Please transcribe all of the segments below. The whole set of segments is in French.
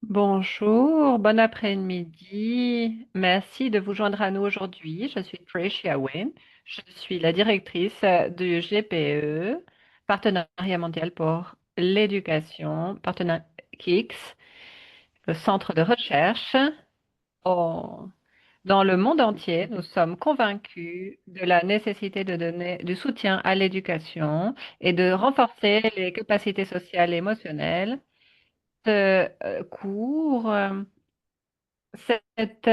Bonjour, bon après-midi. Merci de vous joindre à nous aujourd'hui. Je suis Tricia Wynne. Je suis la directrice du GPE, Partenariat mondial pour l'éducation, partenaire KIX, le centre de recherche. au- Dans le monde entier, nous sommes convaincus de la nécessité de donner du soutien à l'éducation et de renforcer les capacités sociales et émotionnelles. Ce cours Cette,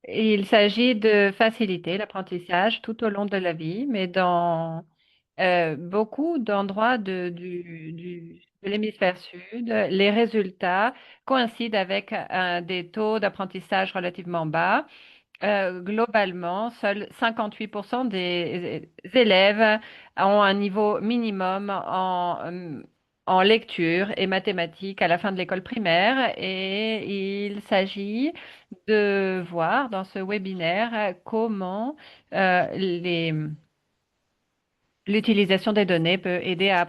il s'agit de faciliter l'apprentissage tout au long de la vie, mais dans beaucoup d'endroits de l'hémisphère sud, les résultats coïncident avec des taux d'apprentissage relativement bas. Globalement, seuls 58% des élèves ont un niveau minimum en lecture et mathématiques à la fin de l'école primaire et il s'agit de voir dans ce webinaire comment les l'utilisation des données peut aider à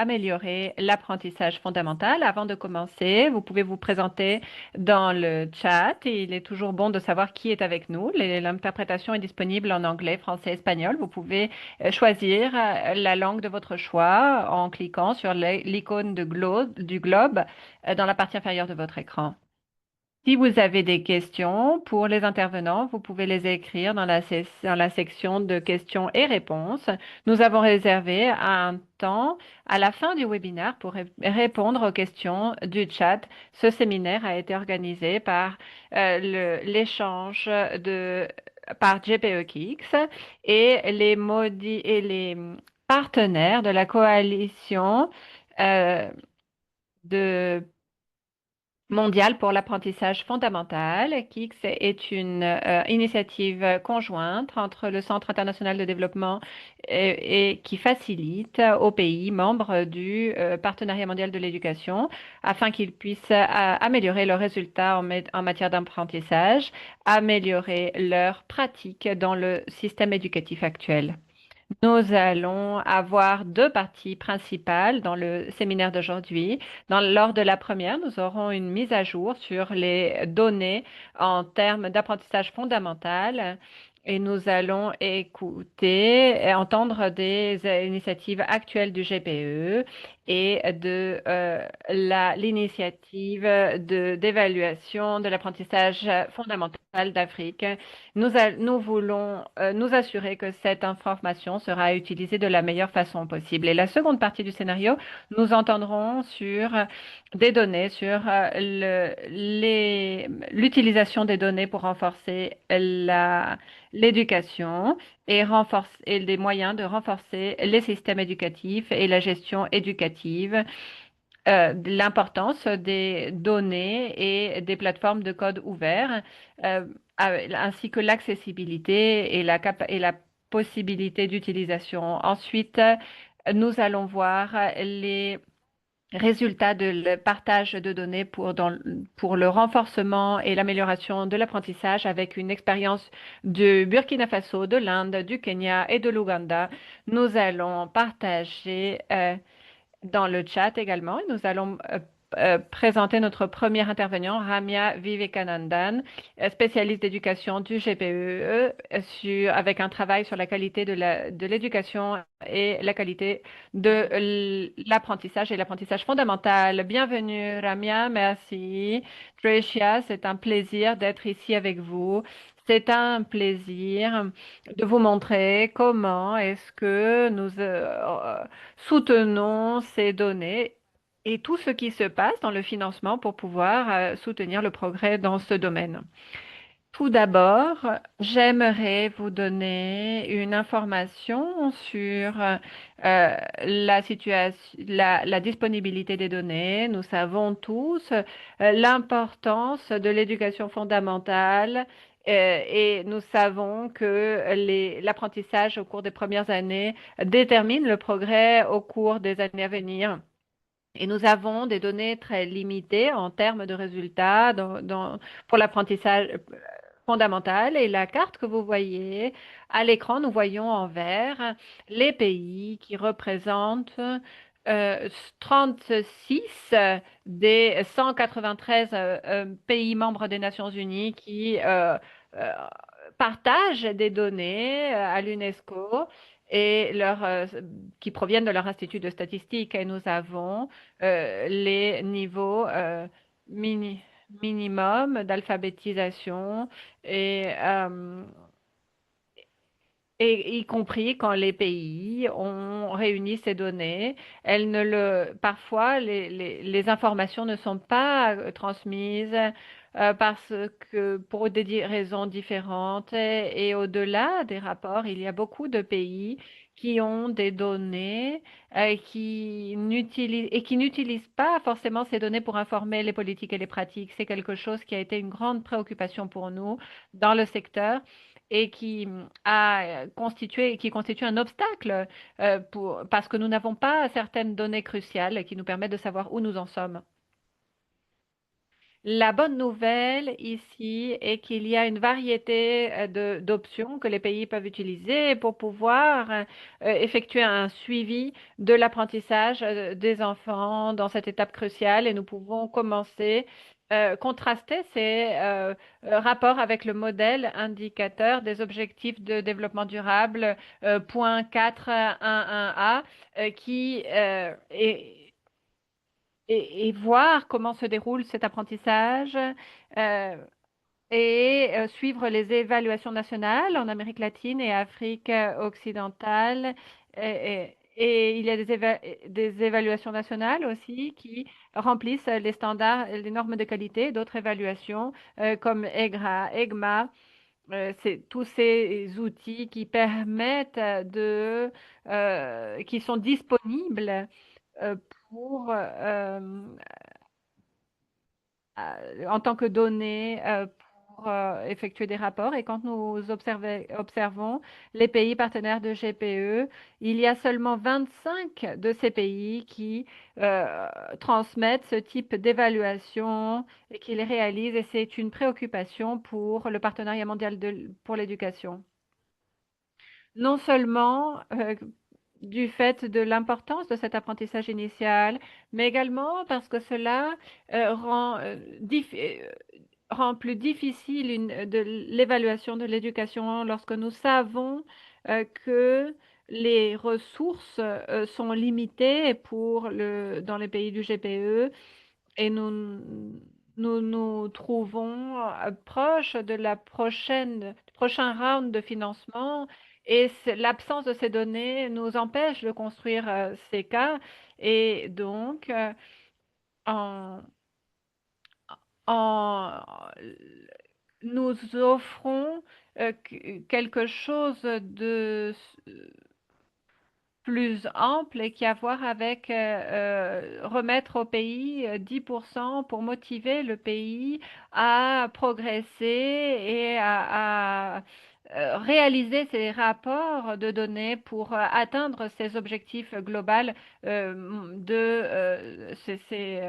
améliorer l'apprentissage fondamental. Avant de commencer, vous pouvez vous présenter dans le chat. Il est toujours bon de savoir qui est avec nous. L'interprétation est disponible en anglais, français, espagnol. Vous pouvez choisir la langue de votre choix en cliquant sur l'icône du globe dans la partie inférieure de votre écran. Si vous avez des questions pour les intervenants, vous pouvez les écrire dans la section de questions et réponses. Nous avons réservé un temps à la fin du webinaire pour répondre aux questions du chat. Ce séminaire a été organisé par par GPEKIX et les partenaires de la coalition euh, de mondiale pour l'apprentissage fondamental. KIX est une initiative conjointe entre le Centre international de développement et qui facilite aux pays membres du Partenariat mondial de l'éducation afin qu'ils puissent améliorer leurs résultats en matière d'apprentissage, améliorer leurs pratiques dans le système éducatif actuel. Nous allons avoir deux parties principales dans le séminaire d'aujourd'hui. Lors de la première, nous aurons une mise à jour sur les données en termes d'apprentissage fondamental et nous allons écouter et entendre des initiatives actuelles du GPE et de l'initiative d'évaluation de l'apprentissage fondamental d'Afrique. Nous voulons nous assurer que cette information sera utilisée de la meilleure façon possible. Et la seconde partie du scénario, nous entendrons sur des données, sur l'utilisation des données pour renforcer l'éducation et des moyens de renforcer les systèmes éducatifs et la gestion éducative, l'importance des données et des plateformes de code ouvert, euh, ainsi que l'accessibilité et la possibilité d'utilisation. Ensuite, nous allons voir les résultats de le partage de données pour le renforcement et l'amélioration de l'apprentissage avec une expérience du Burkina Faso, de l'Inde, du Kenya et de l'Ouganda. Nous allons partager dans le chat également. Nous allons présenter notre premier intervenant, Ramya Vivekanandan, spécialiste d'éducation du GPE, avec un travail sur la qualité de l'éducation et la qualité de l'apprentissage et l'apprentissage fondamental. Bienvenue, Ramya, merci. Tricia, c'est un plaisir d'être ici avec vous. C'est un plaisir de vous montrer comment est-ce que nous soutenons ces données et tout ce qui se passe dans le financement pour pouvoir soutenir le progrès dans ce domaine. Tout d'abord, j'aimerais vous donner une information sur la situation, la disponibilité des données. Nous savons tous l'importance de l'éducation fondamentale et nous savons que l'apprentissage au cours des premières années détermine le progrès au cours des années à venir. Et nous avons des données très limitées en termes de résultats pour l'apprentissage fondamental. Et la carte que vous voyez à l'écran, nous voyons en vert les pays qui représentent euh, 36 des 193 pays membres des Nations Unies qui euh, partagent des données à l'UNESCO et qui proviennent de leur institut de statistique. Et nous avons les niveaux mini- minimum d'alphabétisation et y compris quand les pays ont réuni ces données, parfois les informations ne sont pas transmises parce que pour raisons différentes et au-delà des rapports, il y a beaucoup de pays qui ont des données et qui n'utilisent pas forcément ces données pour informer les politiques et les pratiques. C'est quelque chose qui a été une grande préoccupation pour nous dans le secteur et qui constitue un obstacle parce que nous n'avons pas certaines données cruciales qui nous permettent de savoir où nous en sommes. La bonne nouvelle ici est qu'il y a une variété d'options que les pays peuvent utiliser pour pouvoir effectuer un suivi de l'apprentissage des enfants dans cette étape cruciale et nous pouvons commencer contraster ces rapports avec le modèle indicateur des objectifs de développement durable point 4.1.1a qui et voir comment se déroule cet apprentissage suivre les évaluations nationales en Amérique latine et Afrique occidentale. Et il y a des évaluations nationales aussi qui remplissent les standards, les normes de qualité, d'autres évaluations comme EGMA. C'est tous ces outils qui permettent qui sont disponibles euh, pour en tant que données pour effectuer des rapports. Et quand nous observons les pays partenaires de GPE, il y a seulement 25 de ces pays qui transmettent ce type d'évaluation et qui les réalisent. Et c'est une préoccupation pour le partenariat mondial pour l'éducation. Non seulement du fait de l'importance de cet apprentissage initial, mais également parce que cela rend plus difficile de l'évaluation de l'éducation lorsque nous savons que les ressources sont limitées dans les pays du GPE et nous nous trouvons proche de du prochain round de financement et l'absence de ces données nous empêche de construire ces cas et donc en, en- nous offrons quelque chose de plus ample et qui a à voir avec remettre au pays 10% pour motiver le pays à progresser et réaliser ses rapports de données pour atteindre ses objectifs globaux ces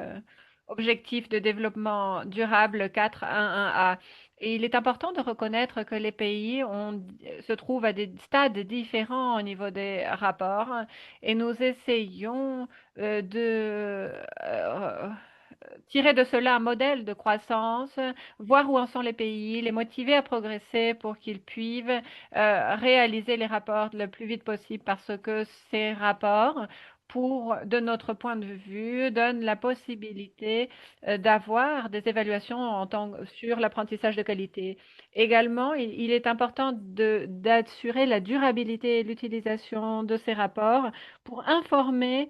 objectifs de développement durable 4.1.1a. Et il est important de reconnaître que les pays se trouvent à des stades différents au niveau des rapports et nous essayons de tirer de cela un modèle de croissance, voir où en sont les pays, les motiver à progresser pour qu'ils puissent réaliser les rapports le plus vite possible parce que ces rapports de notre point de vue, donnent la possibilité d'avoir des évaluations sur l'apprentissage de qualité. Également, il est important d'assurer la durabilité et l'utilisation de ces rapports pour informer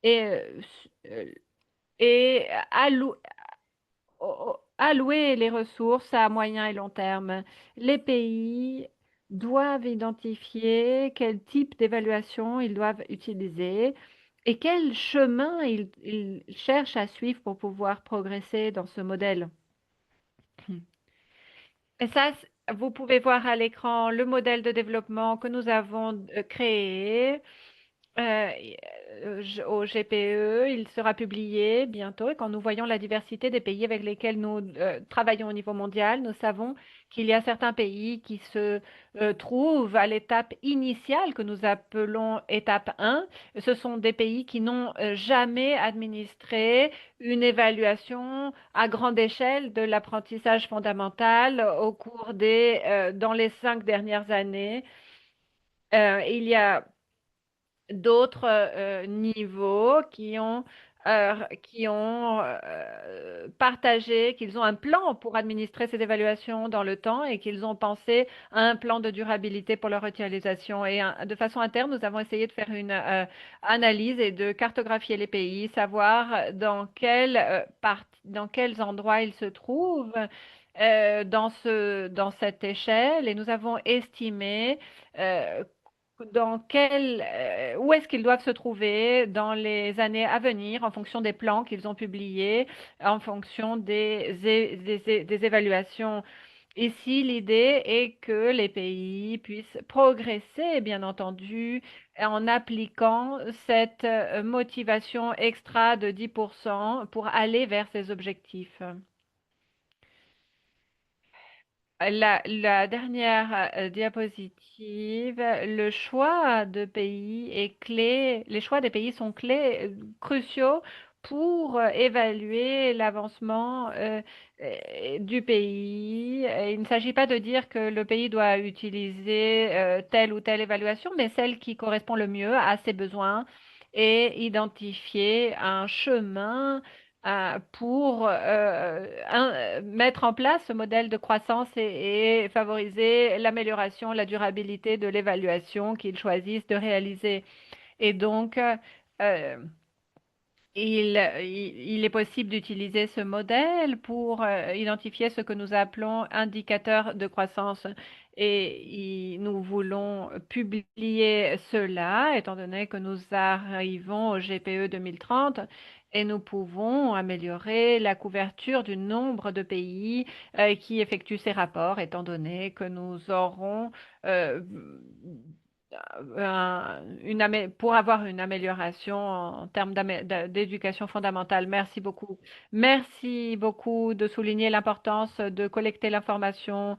et, euh, et allouer les ressources à moyen et long terme. Les pays doivent identifier quel type d'évaluation ils doivent utiliser et quel chemin ils cherchent à suivre pour pouvoir progresser dans ce modèle. Et ça, vous pouvez voir à l'écran le modèle de développement que nous avons créé. au GPE. Il sera publié bientôt et quand nous voyons la diversité des pays avec lesquels nous travaillons au niveau mondial, nous savons qu'il y a certains pays qui se trouvent à l'étape initiale que nous appelons étape 1. Ce sont des pays qui n'ont jamais administré une évaluation à grande échelle de l'apprentissage fondamental au cours dans les 5 dernières années. Il y a d'autres niveaux qui ont partagé qu'ils ont un plan pour administrer ces évaluations dans le temps et qu'ils ont pensé à un plan de durabilité pour leur utilisation. Et de façon interne, nous avons essayé de faire une analyse et de cartographier les pays, savoir dans quels endroits ils se trouvent dans cette échelle. Et nous avons estimé euh, où est-ce qu'ils doivent se trouver dans les années à venir en fonction des plans qu'ils ont publiés, en fonction des évaluations. Ici, l'idée est que les pays puissent progresser, bien entendu, en appliquant cette motivation extra de 10% pour aller vers ces objectifs. La dernière diapositive, le choix de pays est clé. Les choix des pays sont cruciaux pour évaluer l'avancement du pays. Il ne s'agit pas de dire que le pays doit utiliser telle ou telle évaluation, mais celle qui correspond le mieux à ses besoins et identifier un chemin pour mettre en place ce modèle de croissance et favoriser l'amélioration, la durabilité de l'évaluation qu'ils choisissent de réaliser. Et donc, il est possible d'utiliser ce modèle pour identifier ce que nous appelons indicateurs de croissance. Et nous voulons publier cela, étant donné que nous arrivons au GPE 2030, et nous pouvons améliorer la couverture du nombre de pays qui effectuent ces rapports, étant donné que nous aurons euh, pour avoir une amélioration en termes d'éducation fondamentale. Merci beaucoup. Merci beaucoup de souligner l'importance de collecter l'information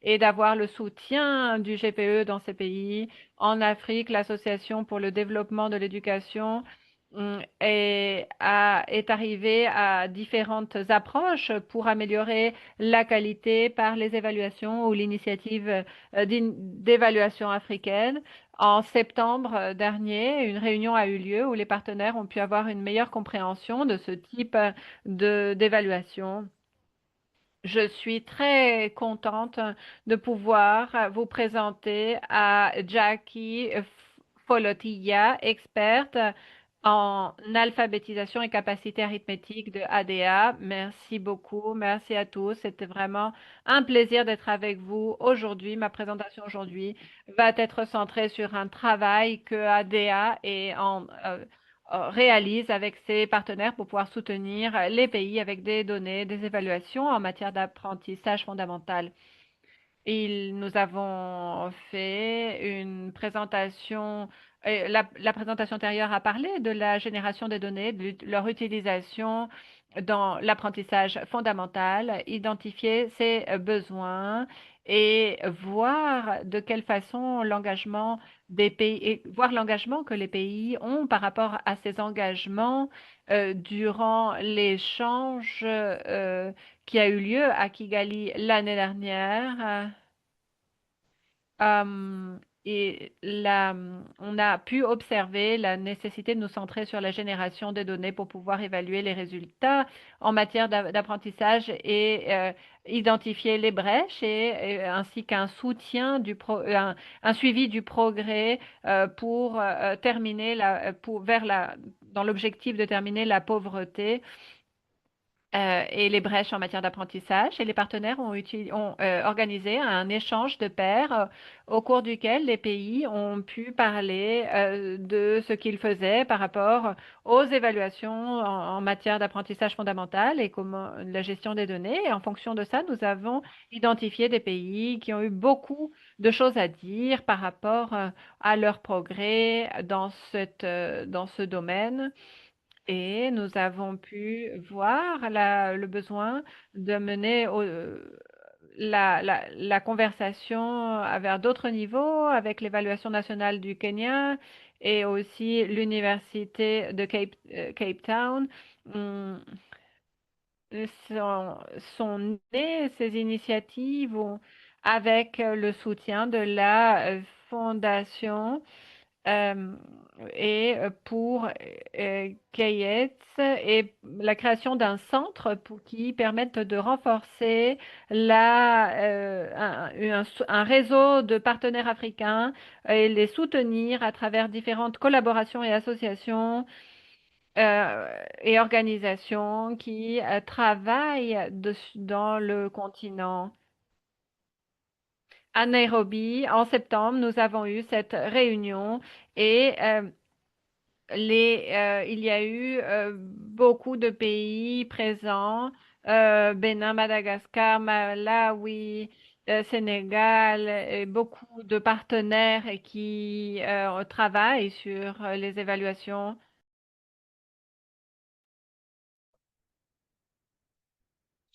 et d'avoir le soutien du GPE dans ces pays. En Afrique, l'Association pour le développement de l'éducation est arrivée à différentes approches pour améliorer la qualité par les évaluations ou l'initiative d'évaluation africaine. En septembre dernier, une réunion a eu lieu où les partenaires ont pu avoir une meilleure compréhension de ce type d'évaluation. Je suis très contente de pouvoir vous présenter à Jackie Folotilla, experte en alphabétisation et capacité arithmétique de ADA. Merci beaucoup, merci à tous. C'était vraiment un plaisir d'être avec vous aujourd'hui. Ma présentation aujourd'hui va être centrée sur un travail que ADA réalise avec ses partenaires pour pouvoir soutenir les pays avec des données, des évaluations en matière d'apprentissage fondamental. Nous avons fait une présentation. La présentation antérieure a parlé de la génération des données, de leur utilisation dans l'apprentissage fondamental, identifier ses besoins et voir de quelle façon l'engagement des pays, et voir l'engagement que les pays ont par rapport à ces engagements durant l'échange qui a eu lieu à Kigali l'année dernière. Euh, on a pu observer la nécessité de nous centrer sur la génération des données pour pouvoir évaluer les résultats en matière d'apprentissage et identifier les brèches ainsi qu'un soutien un suivi du progrès pour terminer dans l'objectif de terminer la pauvreté et les brèches en matière d'apprentissage. Et les partenaires ont organisé un échange de pairs au cours duquel les pays ont pu parler de ce qu'ils faisaient par rapport aux évaluations en matière d'apprentissage fondamental et comment la gestion des données. Et en fonction de ça, nous avons identifié des pays qui ont eu beaucoup de choses à dire par rapport à leur progrès dans ce domaine. Et nous avons pu voir le besoin de mener la conversation vers d'autres niveaux avec l'évaluation nationale du Kenya et aussi l'université de Cape Town. Hum, sont nées ces initiatives avec le soutien de la fondation euh, et pour Gates et la création d'un centre qui permette de renforcer un réseau de partenaires africains et les soutenir à travers différentes collaborations et associations et organisations qui travaillent dans le continent. À Nairobi, en septembre, nous avons eu cette réunion et il y a eu beaucoup de pays présents, Bénin, Madagascar, Malawi, Sénégal, et beaucoup de partenaires qui travaillent sur les évaluations.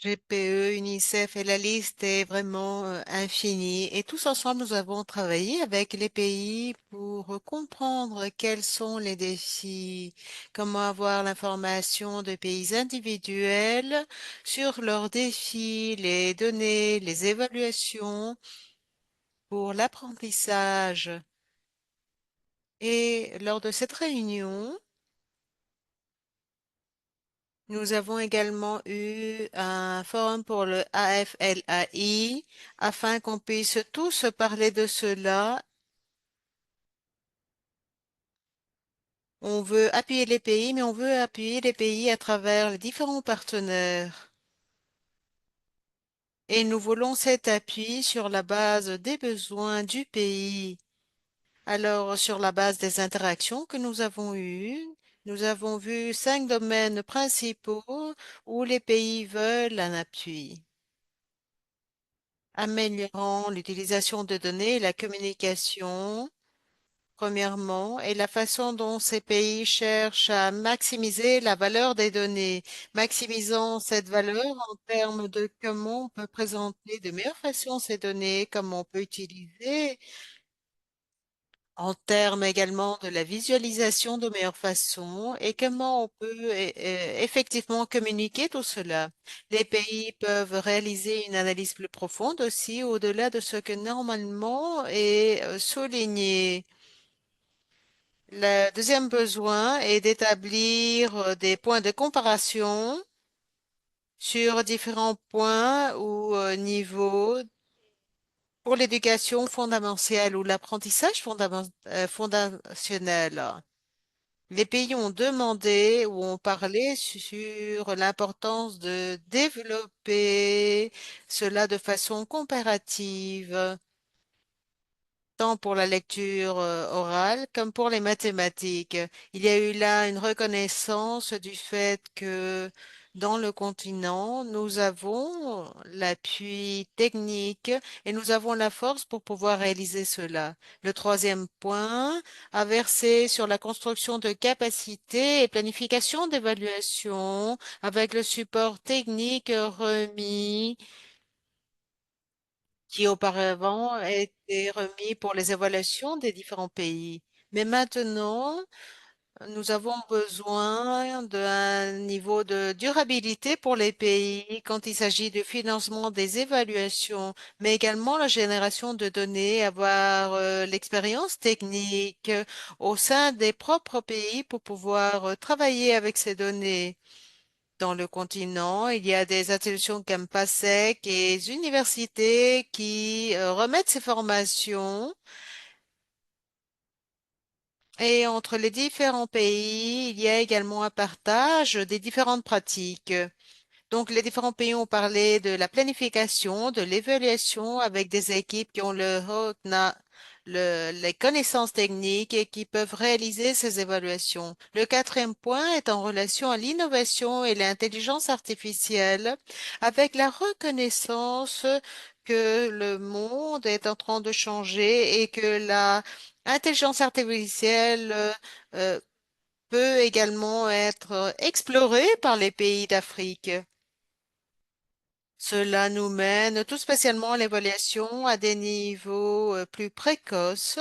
GPE, UNICEF et la liste est vraiment infinie. Et tous ensemble, nous avons travaillé avec les pays pour comprendre quels sont les défis, comment avoir l'information de pays individuels sur leurs défis, les données, les évaluations pour l'apprentissage. Et lors de cette réunion, nous avons également eu un forum pour le AFLAI afin qu'on puisse tous parler de cela. On veut appuyer les pays, mais on veut appuyer les pays à travers les différents partenaires. Et nous voulons cet appui sur la base des besoins du pays. Alors, sur la base des interactions que nous avons eues, nous avons vu 5 domaines principaux où les pays veulent un appui. Améliorant l'utilisation de données et la communication, premièrement, et la façon dont ces pays cherchent à maximiser la valeur des données, maximisant cette valeur en termes de comment on peut présenter de meilleure façon ces données, comment on peut utiliser en termes également de la visualisation de meilleure façon et comment on peut effectivement communiquer tout cela. Les pays peuvent réaliser une analyse plus profonde aussi au-delà de ce que normalement est souligné. Le deuxième besoin est d'établir des points de comparaison sur différents points ou niveaux pour l'éducation fondamentale ou l'apprentissage fondationnel. Les pays ont demandé ou ont parlé sur l'importance de développer cela de façon comparative, tant pour la lecture orale comme pour les mathématiques. Il y a eu là une reconnaissance du fait que dans le continent, nous avons l'appui technique et nous avons la force pour pouvoir réaliser cela. Le troisième point a versé sur la construction de capacités et planification d'évaluation avec le support technique remis qui auparavant était remis pour les évaluations des différents pays. Mais maintenant, nous avons besoin d'un niveau de durabilité pour les pays quand il s'agit du financement des évaluations, mais également la génération de données, avoir l'expérience technique au sein des propres pays pour pouvoir travailler avec ces données. Dans le continent, il y a des institutions comme PASEC et des universités qui remettent ces formations. Et entre les différents pays, il y a également un partage des différentes pratiques. Donc, les différents pays ont parlé de la planification, de l'évaluation avec des équipes qui ont les connaissances techniques et qui peuvent réaliser ces évaluations. Le quatrième point est en relation à l'innovation et l'intelligence artificielle avec la reconnaissance que le monde est en train de changer et que la intelligence artificielle euh, peut également être explorée par les pays d'Afrique. Cela nous mène tout spécialement à l'évaluation à des niveaux plus précoces.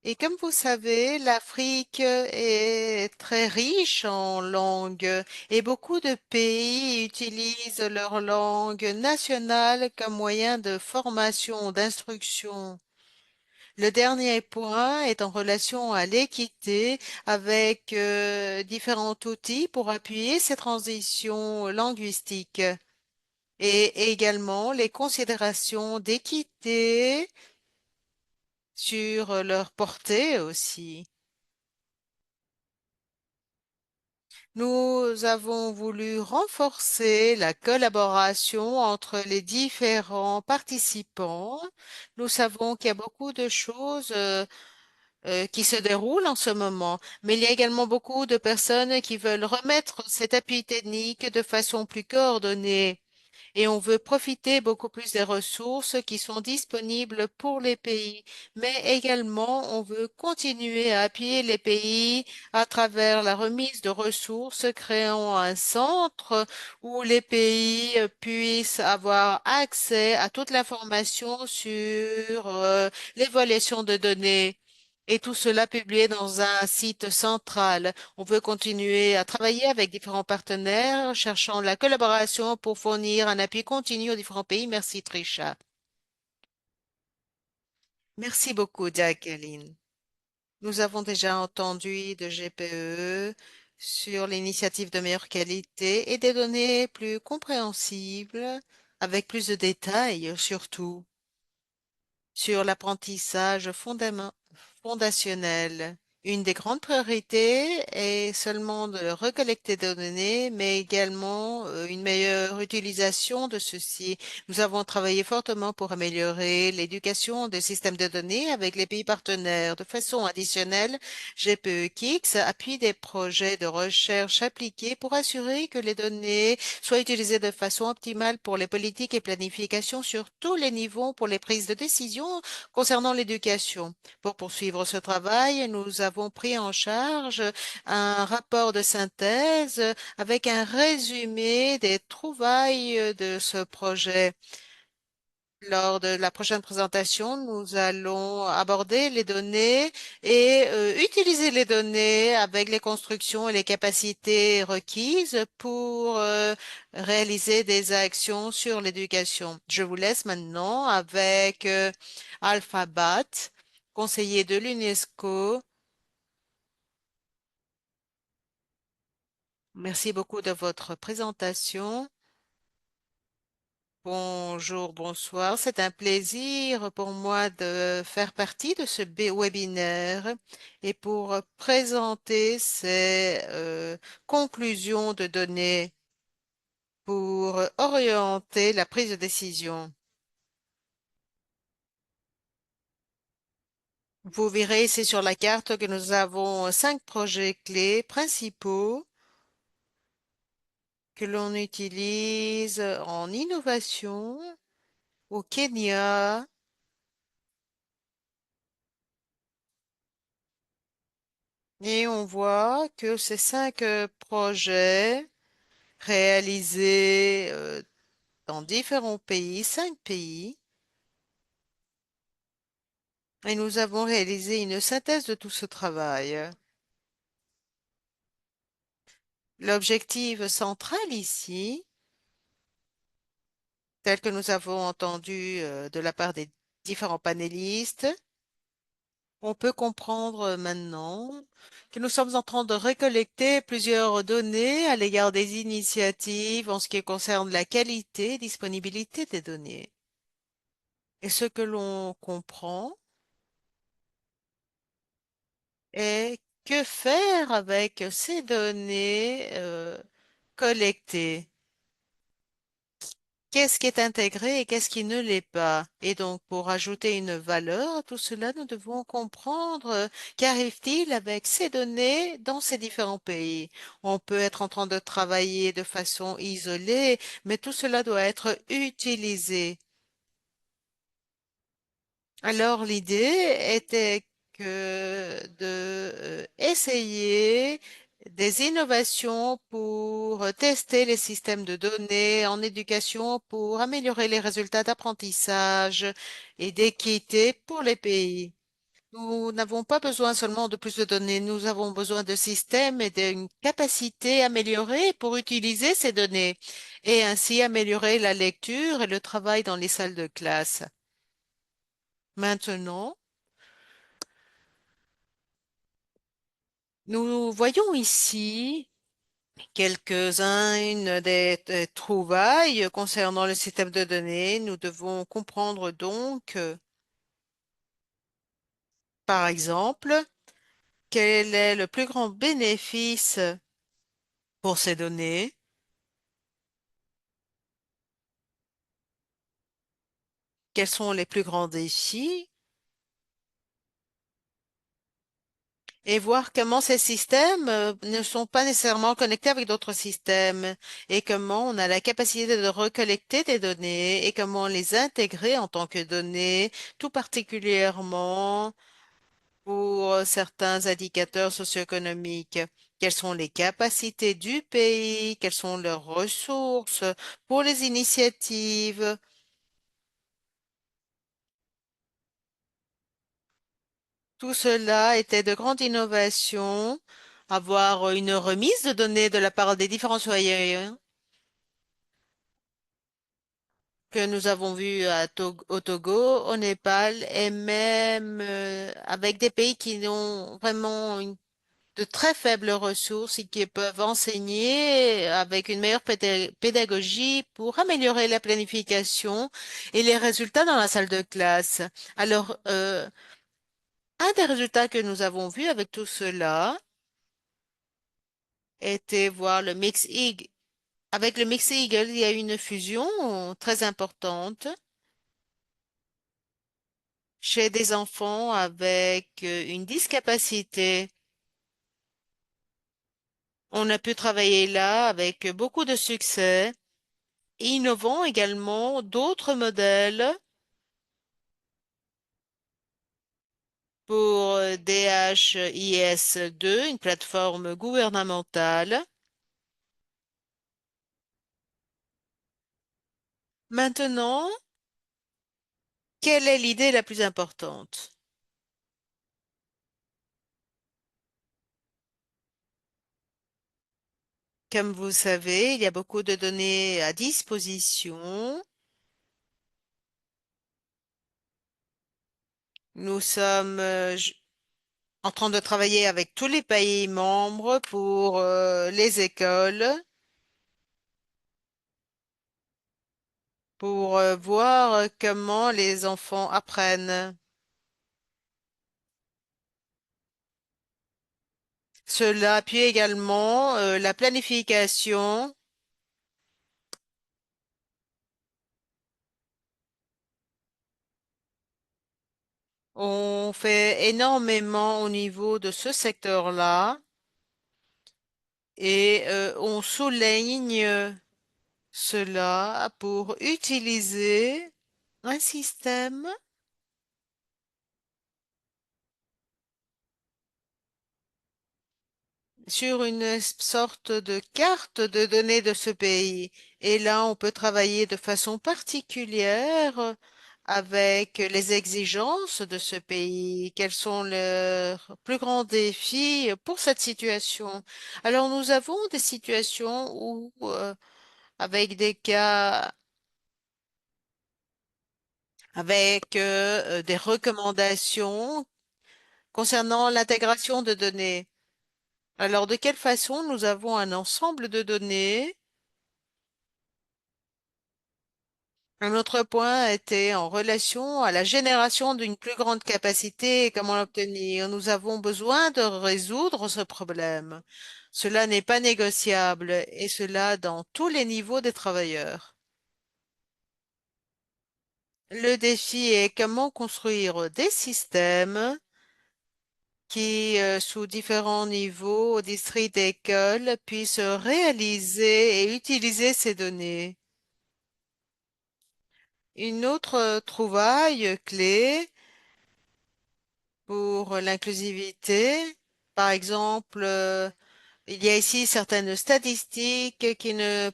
Et comme vous savez, l'Afrique est très riche en langues et beaucoup de pays utilisent leur langue nationale comme moyen de formation, d'instruction. Le dernier point est en relation à l'équité avec différents outils pour appuyer ces transitions linguistiques et également les considérations d'équité sur leur portée aussi. Nous avons voulu renforcer la collaboration entre les différents participants. Nous savons qu'il y a beaucoup de choses qui se déroulent en ce moment, mais il y a également beaucoup de personnes qui veulent remettre cet appui technique de façon plus coordonnée. Et on veut profiter beaucoup plus des ressources qui sont disponibles pour les pays. Mais également, on veut continuer à appuyer les pays à travers la remise de ressources, créant un centre où les pays puissent avoir accès à toute l'information sur l'évaluation de données. Et tout cela publié dans un site central. On veut continuer à travailler avec différents partenaires, cherchant la collaboration pour fournir un appui continu aux différents pays. Merci, Trisha. Merci beaucoup, Jacqueline. Nous avons déjà entendu de GPE sur l'initiative de meilleure qualité et des données plus compréhensibles, avec plus de détails surtout, sur l'apprentissage fondationnel. Une des grandes priorités est seulement de recollecter des données, mais également une meilleure utilisation de ceci. Nous avons travaillé fortement pour améliorer l'éducation des systèmes de données avec les pays partenaires. De façon additionnelle, GPE-KIX appuie des projets de recherche appliqués pour assurer que les données soient utilisées de façon optimale pour les politiques et planifications sur tous les niveaux pour les prises de décision concernant l'éducation. Pour poursuivre ce travail, nous avons pris en charge un rapport de synthèse avec un résumé des trouvailles de ce projet. Lors de la prochaine présentation, nous allons aborder les données et utiliser les données avec les constructions et les capacités requises pour réaliser des actions sur l'éducation. Je vous laisse maintenant avec Alphabat, conseiller de l'UNESCO. Merci beaucoup de votre présentation. Bonjour, bonsoir. C'est un plaisir pour moi de faire partie de ce webinaire et pour présenter ces conclusions de données pour orienter la prise de décision. Vous verrez ici sur la carte que nous avons 5 projets clés principaux que l'on utilise en innovation au Kenya. Et on voit que ces 5 projets réalisés dans différents pays, 5 pays, et nous avons réalisé une synthèse de tout ce travail. L'objectif central ici, tel que nous avons entendu de la part des différents panélistes, on peut comprendre maintenant que nous sommes en train de récolter plusieurs données à l'égard des initiatives en ce qui concerne la qualité et disponibilité des données. Et ce que l'on comprend est que faire avec ces données collectées. Qu'est-ce qui est intégré et qu'est-ce qui ne l'est pas? Et donc, pour ajouter une valeur à tout cela, nous devons comprendre qu'arrive-t-il avec ces données dans ces différents pays. On peut être en train de travailler de façon isolée, mais tout cela doit être utilisé. Alors, l'idée était de essayer des innovations pour tester les systèmes de données en éducation pour améliorer les résultats d'apprentissage et d'équité pour les pays. Nous n'avons pas besoin seulement de plus de données, nous avons besoin de systèmes et d'une capacité améliorée pour utiliser ces données et ainsi améliorer la lecture et le travail dans les salles de classe. Maintenant, nous voyons ici quelques-unes des trouvailles concernant le système de données. Nous devons comprendre donc, par exemple, quel est le plus grand bénéfice pour ces données, quels sont les plus grands défis, et voir comment ces systèmes ne sont pas nécessairement connectés avec d'autres systèmes et comment on a la capacité de recollecter des données et comment les intégrer en tant que données, tout particulièrement pour certains indicateurs socio-économiques. Quelles sont les capacités du pays? Quelles sont leurs ressources pour les initiatives? Tout cela était de grandes innovations. Avoir une remise de données de la part des différents citoyens que nous avons vus au Togo, au Népal et même avec des pays qui ont vraiment de très faibles ressources et qui peuvent enseigner avec une meilleure pédagogie pour améliorer la planification et les résultats dans la salle de classe. Alors, un des résultats que nous avons vus avec tout cela était voir le Mix Eagle. Avec le Mix Eagle, il y a eu une fusion très importante chez des enfants avec une discapacité. On a pu travailler là avec beaucoup de succès. Innovons également d'autres modèles pour DHIS2, une plateforme gouvernementale. Maintenant, quelle est l'idée la plus importante? Comme vous savez, il y a beaucoup de données à disposition. Nous sommes en train de travailler avec tous les pays membres pour les écoles, pour voir comment les enfants apprennent. Cela appuie également la planification. On fait énormément au niveau de ce secteur-là et on souligne cela pour utiliser un système sur une sorte de carte de données de ce pays. Et là, on peut travailler de façon particulière avec les exigences de ce pays. Quels sont leurs plus grands défis pour cette situation? Alors, nous avons des situations où, avec des cas, avec des recommandations concernant l'intégration de données. Alors, de quelle façon nous avons un ensemble de données? Un autre point était en relation à la génération d'une plus grande capacité et comment l'obtenir. Nous avons besoin de résoudre ce problème. Cela n'est pas négociable et cela dans tous les niveaux des travailleurs. Le défi est comment construire des systèmes qui, sous différents niveaux, au district d'école, puissent réaliser et utiliser ces données. Une autre trouvaille clé pour l'inclusivité, par exemple, il y a ici certaines statistiques qui ne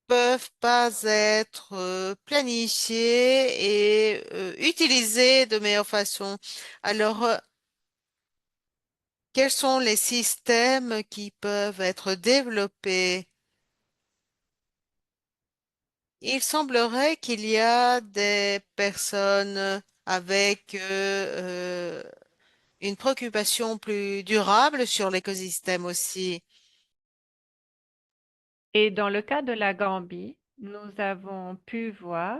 peuvent pas être planifiées et utilisées de meilleure façon. Alors, quels sont les systèmes qui peuvent être développés? Il semblerait qu'il y a des personnes avec une préoccupation plus durable sur l'écosystème aussi. Et dans le cas de la Gambie, nous avons pu voir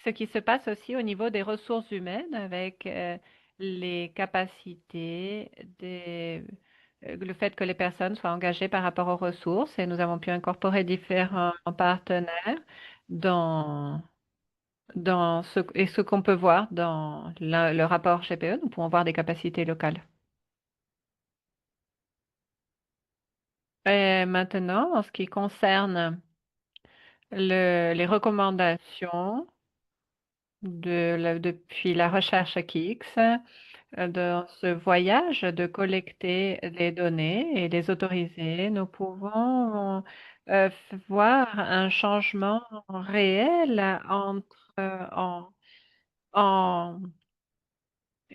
ce qui se passe aussi au niveau des ressources humaines avec les capacités, le fait que les personnes soient engagées par rapport aux ressources et nous avons pu incorporer différents partenaires dans, ce qu'on peut voir dans le rapport GPE. Nous pouvons voir des capacités locales. Et maintenant, en ce qui concerne les recommandations depuis la recherche KIX, dans ce voyage de collecter les données et les autoriser, nous pouvons voir un changement réel en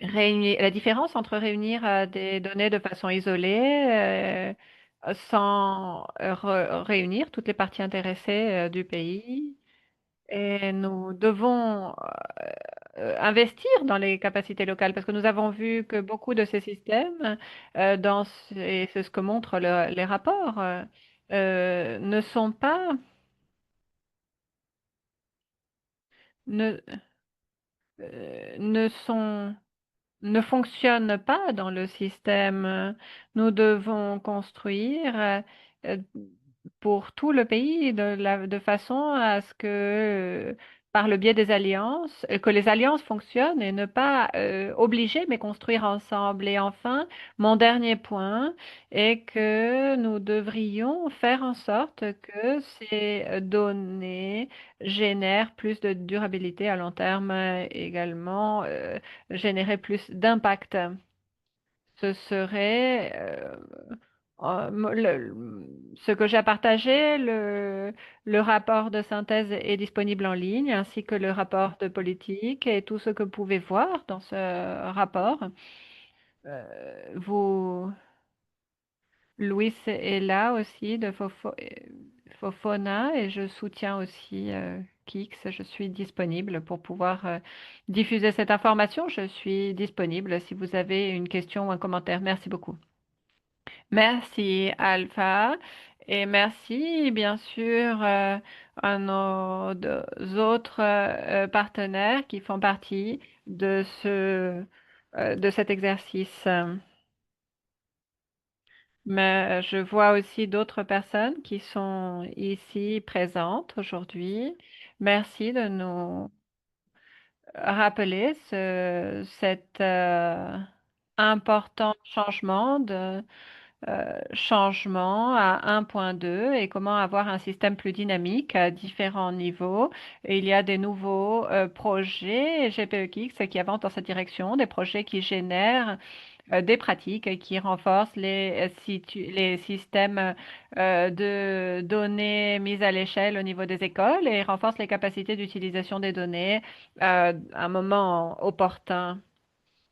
réunir, la différence entre réunir des données de façon isolée, sans réunir toutes les parties intéressées du pays. Et nous devons investir dans les capacités locales parce que nous avons vu que beaucoup de ces systèmes, et c'est ce que montrent les rapports, ne sont pas, ne, ne sont ne fonctionne pas dans le système. Nous devons construire euh, pour tout le pays de façon à ce que, par le biais des alliances, que les alliances fonctionnent et ne pas obliger, mais construire ensemble. Et enfin, mon dernier point est que nous devrions faire en sorte que ces données génèrent plus de durabilité à long terme également. Générer plus d'impact. Ce serait ce que j'ai partagé. Le rapport de synthèse est disponible en ligne, ainsi que le rapport de politique et tout ce que vous pouvez voir dans ce rapport. Vous, Louis est là aussi de Fofona et je soutiens aussi Kix. Je suis disponible pour pouvoir diffuser cette information. Je suis disponible si vous avez une question ou un commentaire. Merci beaucoup. Merci Alpha et merci bien sûr à nos deux autres partenaires qui font partie de cet exercice. Mais je vois aussi d'autres personnes qui sont ici présentes aujourd'hui. Merci de nous rappeler cet important changement à 1.2 et comment avoir un système plus dynamique à différents niveaux. Et il y a des nouveaux projets GPEX qui avancent dans cette direction, des projets qui génèrent des pratiques qui renforcent les systèmes de données mis à l'échelle au niveau des écoles et renforcent les capacités d'utilisation des données à un moment opportun.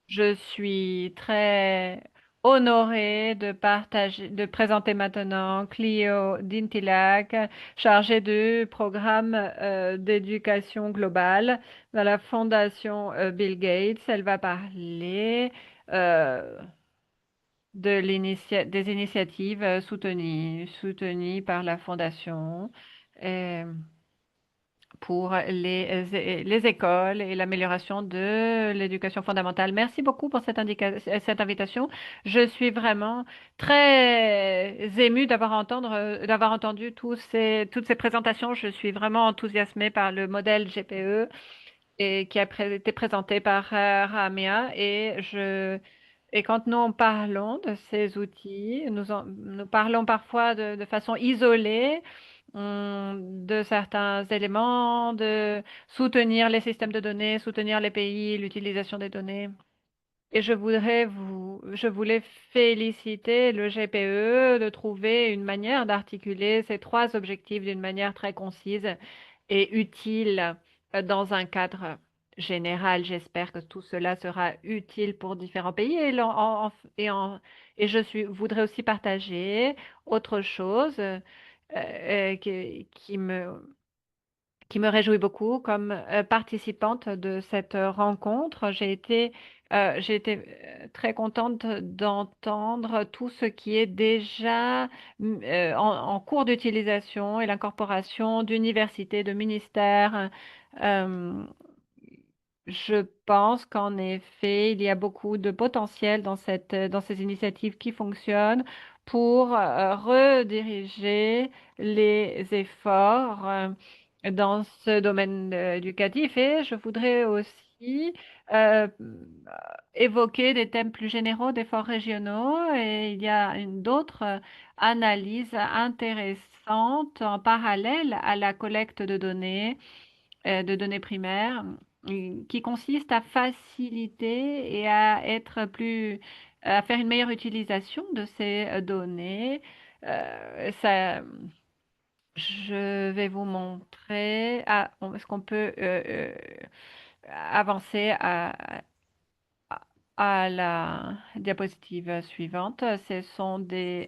Je suis très honorée de présenter maintenant Clio Dintilac, chargée du programme d'éducation globale dans la Fondation Bill Gates. Elle va parler euh, des initiatives soutenues par la Fondation. Et pour les écoles et l'amélioration de l'éducation fondamentale. Merci beaucoup pour cette invitation. Je suis vraiment très émue d'avoir entendu toutes ces présentations. Je suis vraiment enthousiasmée par le modèle GPE et qui a été présenté par Ramia et quand nous parlons de ces outils, nous parlons parfois de façon isolée de certains éléments, de soutenir les systèmes de données, soutenir les pays, l'utilisation des données. Et je voulais féliciter le GPE de trouver une manière d'articuler ces trois objectifs d'une manière très concise et utile dans un cadre général. J'espère que tout cela sera utile pour différents pays et voudrais aussi partager autre chose qui me réjouit beaucoup comme participante de cette rencontre. J'ai été très contente d'entendre tout ce qui est déjà en cours d'utilisation et l'incorporation d'universités, de ministères. Euh, je pense qu'en effet, il y a beaucoup de potentiel dans ces initiatives qui fonctionnent pour rediriger les efforts dans ce domaine éducatif. Et je voudrais aussi euh, évoquer des thèmes plus généraux d'efforts régionaux. Et il y a d'autres analyses intéressantes en parallèle à la collecte de données primaires, qui consiste à faciliter et à faire une meilleure utilisation de ces données. Ça, je vais vous montrer. Est-ce qu'on peut avancer à la diapositive suivante? Ce sont des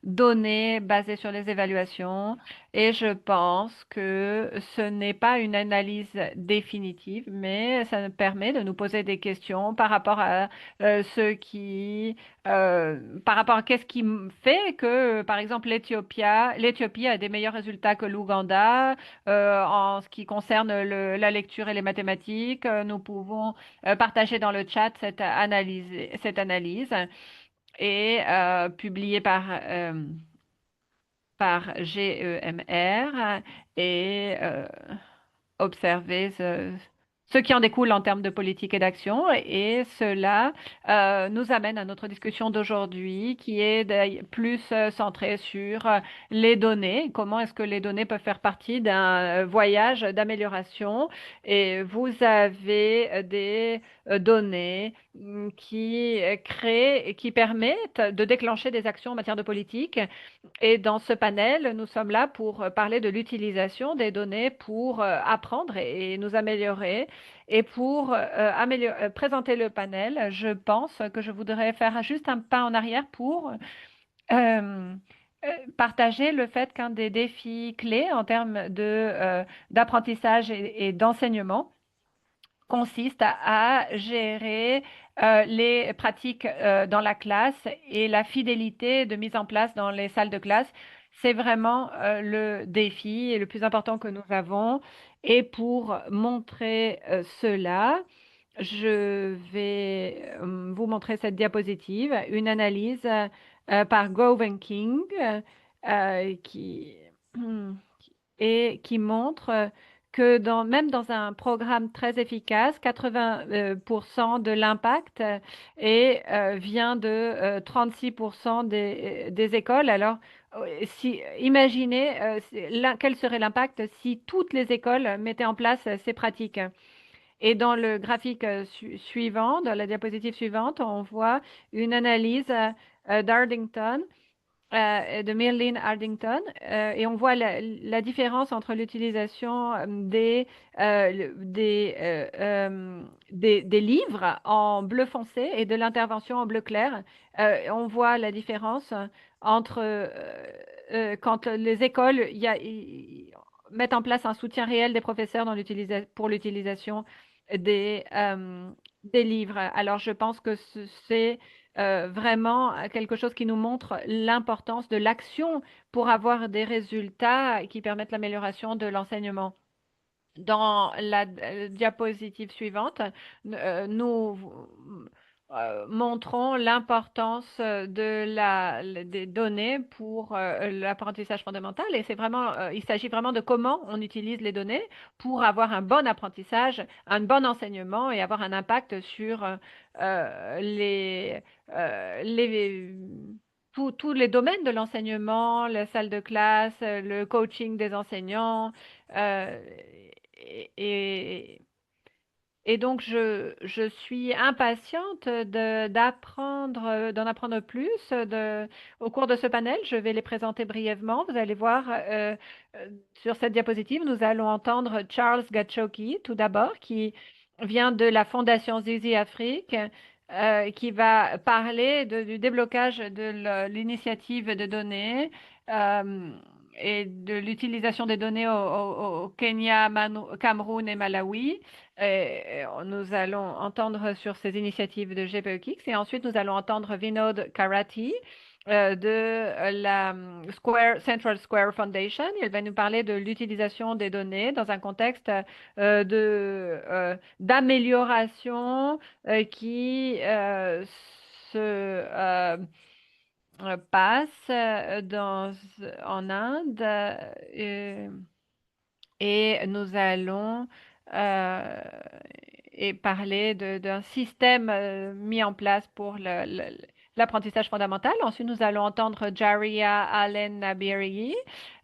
données basées sur les évaluations et je pense que ce n'est pas une analyse définitive, mais ça nous permet de nous poser des questions par rapport à par rapport à qu'est-ce qui fait que, par exemple, l'Éthiopie a des meilleurs résultats que l'Ouganda en ce qui concerne la lecture et les mathématiques. Nous pouvons partager dans le chat cette analyse et publiée par GEMR et observer ce qui en découle en termes de politique et d'action. Et cela nous amène à notre discussion d'aujourd'hui, qui est plus centrée sur les données. Comment est-ce que les données peuvent faire partie d'un voyage d'amélioration? Et vous avez des données qui permettent de déclencher des actions en matière de politique et dans ce panel, nous sommes là pour parler de l'utilisation des données pour apprendre et nous améliorer. Et pour présenter le panel, je pense que je voudrais faire juste un pas en arrière pour euh, partager le fait qu'un des défis clés en termes d'apprentissage et d'enseignement consiste à gérer les pratiques dans la classe et la fidélité de mise en place dans les salles de classe. C'est vraiment le défi et le plus important que nous avons. Et pour montrer cela, je vais vous montrer cette diapositive, une analyse par Govan King qui, et qui montre que même dans un programme très efficace, 80% de l'impact vient de 36% des écoles. Alors, imaginez quel serait l'impact si toutes les écoles mettaient en place ces pratiques. Et dans le graphique suivant, dans la diapositive suivante, on voit une analyse d'Ardington de Merlin Ardington et on voit la différence entre l'utilisation des livres en bleu foncé et de l'intervention en bleu clair. On voit la différence entre quand les écoles mettent en place un soutien réel des professeurs pour l'utilisation des, euh, des livres. Alors, je pense que c'est vraiment quelque chose qui nous montre l'importance de l'action pour avoir des résultats qui permettent l'amélioration de l'enseignement. Dans la diapositive suivante, nous montrons l'importance des données pour l'apprentissage fondamental. Et c'est vraiment, il s'agit vraiment de comment on utilise les données pour avoir un bon apprentissage, un bon enseignement et avoir un impact sur euh, les, les tous les domaines de l'enseignement, la salle de classe, le coaching des enseignants. euh, et, et- et donc, je suis impatiente d'en apprendre plus au cours de ce panel. Je vais les présenter brièvement. Vous allez voir sur cette diapositive, nous allons entendre Charles Gachoki, tout d'abord, qui vient de la Fondation Zizi Afrique, qui va parler du déblocage de l'initiative de données. euh, et de l'utilisation des données au Kenya, Cameroun et Malawi. Nous allons entendre sur ces initiatives de GPEX et ensuite nous allons entendre Vinod Karati de la Central Square Foundation. Il va nous parler de l'utilisation des données dans un contexte d'amélioration qui se passe en Inde. Et nous allons euh, parler d'un système mis en place pour l'apprentissage fondamental. Ensuite, nous allons entendre Jaria Allen Nabiri,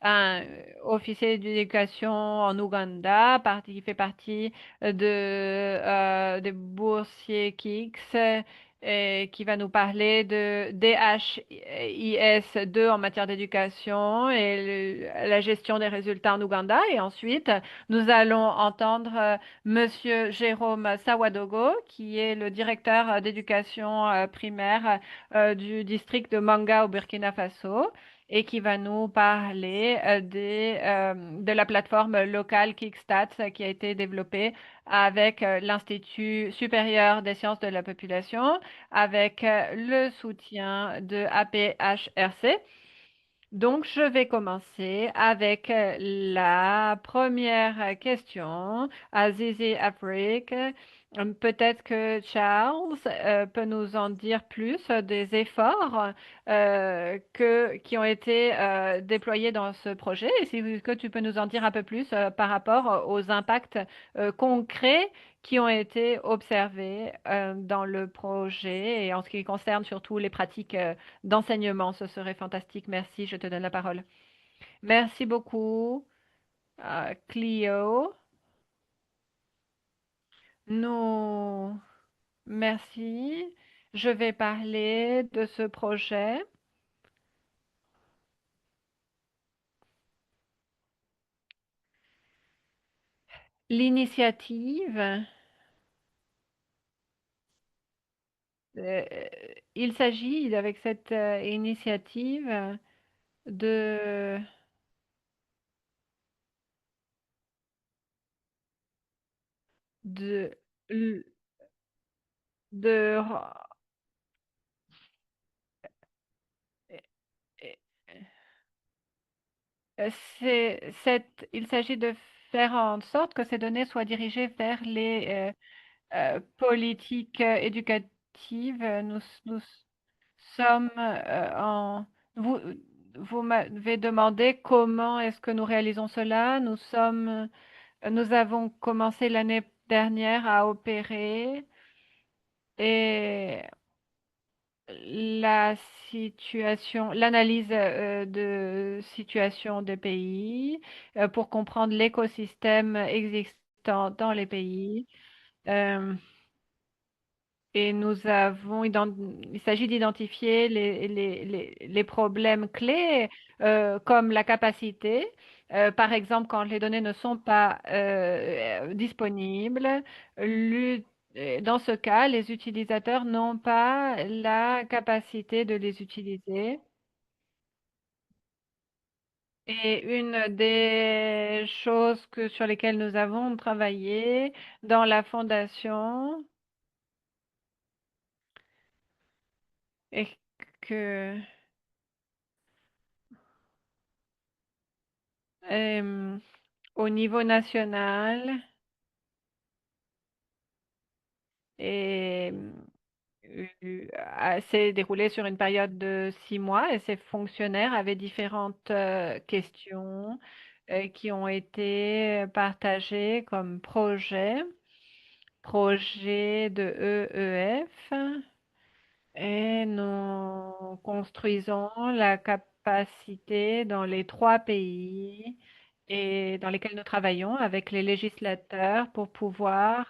un officier d'éducation en Ouganda, qui fait partie des boursiers KIX. Et qui va nous parler de DHIS2 en matière d'éducation et la gestion des résultats en Ouganda. Et ensuite, nous allons entendre Monsieur Jérôme Sawadogo, qui est le directeur d'éducation primaire du district de Manga au Burkina Faso et qui va nous parler de la plateforme locale Kickstat qui a été développée avec l'Institut supérieur des sciences de la population, avec le soutien de APHRC. Donc, je vais commencer avec la première question à Zizi Afrique. Peut-être que Charles peut nous en dire plus des efforts qui ont été déployés dans ce projet. Et si que tu peux nous en dire un peu plus par rapport aux impacts concrets qui ont été observés dans le projet et en ce qui concerne surtout les pratiques d'enseignement. Ce serait fantastique. Merci, je te donne la parole. Merci beaucoup, Clio. Nous, merci. Je vais parler de ce projet. L'initiative, euh, il s'agit avec cette initiative de, de, de, Euh, il s'agit de faire en sorte que ces données soient dirigées vers les politiques éducatives. Nous sommes Vous, vous m'avez demandé comment est-ce que nous réalisons cela. Nous avons commencé l'année dernière à opérer et la l'analyse de situation des pays pour comprendre l'écosystème existant dans les pays. Euh, et il s'agit d'identifier les problèmes clés comme la capacité. Par exemple, quand les données ne sont pas disponibles, dans ce cas, les utilisateurs n'ont pas la capacité de les utiliser. Et une des choses sur lesquelles nous avons travaillé dans la fondation est que euh, au niveau national et s'est déroulé sur une période de 6 mois et ces fonctionnaires avaient différentes questions qui ont été partagées comme projet de EEF. Et nous construisons la capacité dans les 3 pays et dans lesquels nous travaillons avec les législateurs pour pouvoir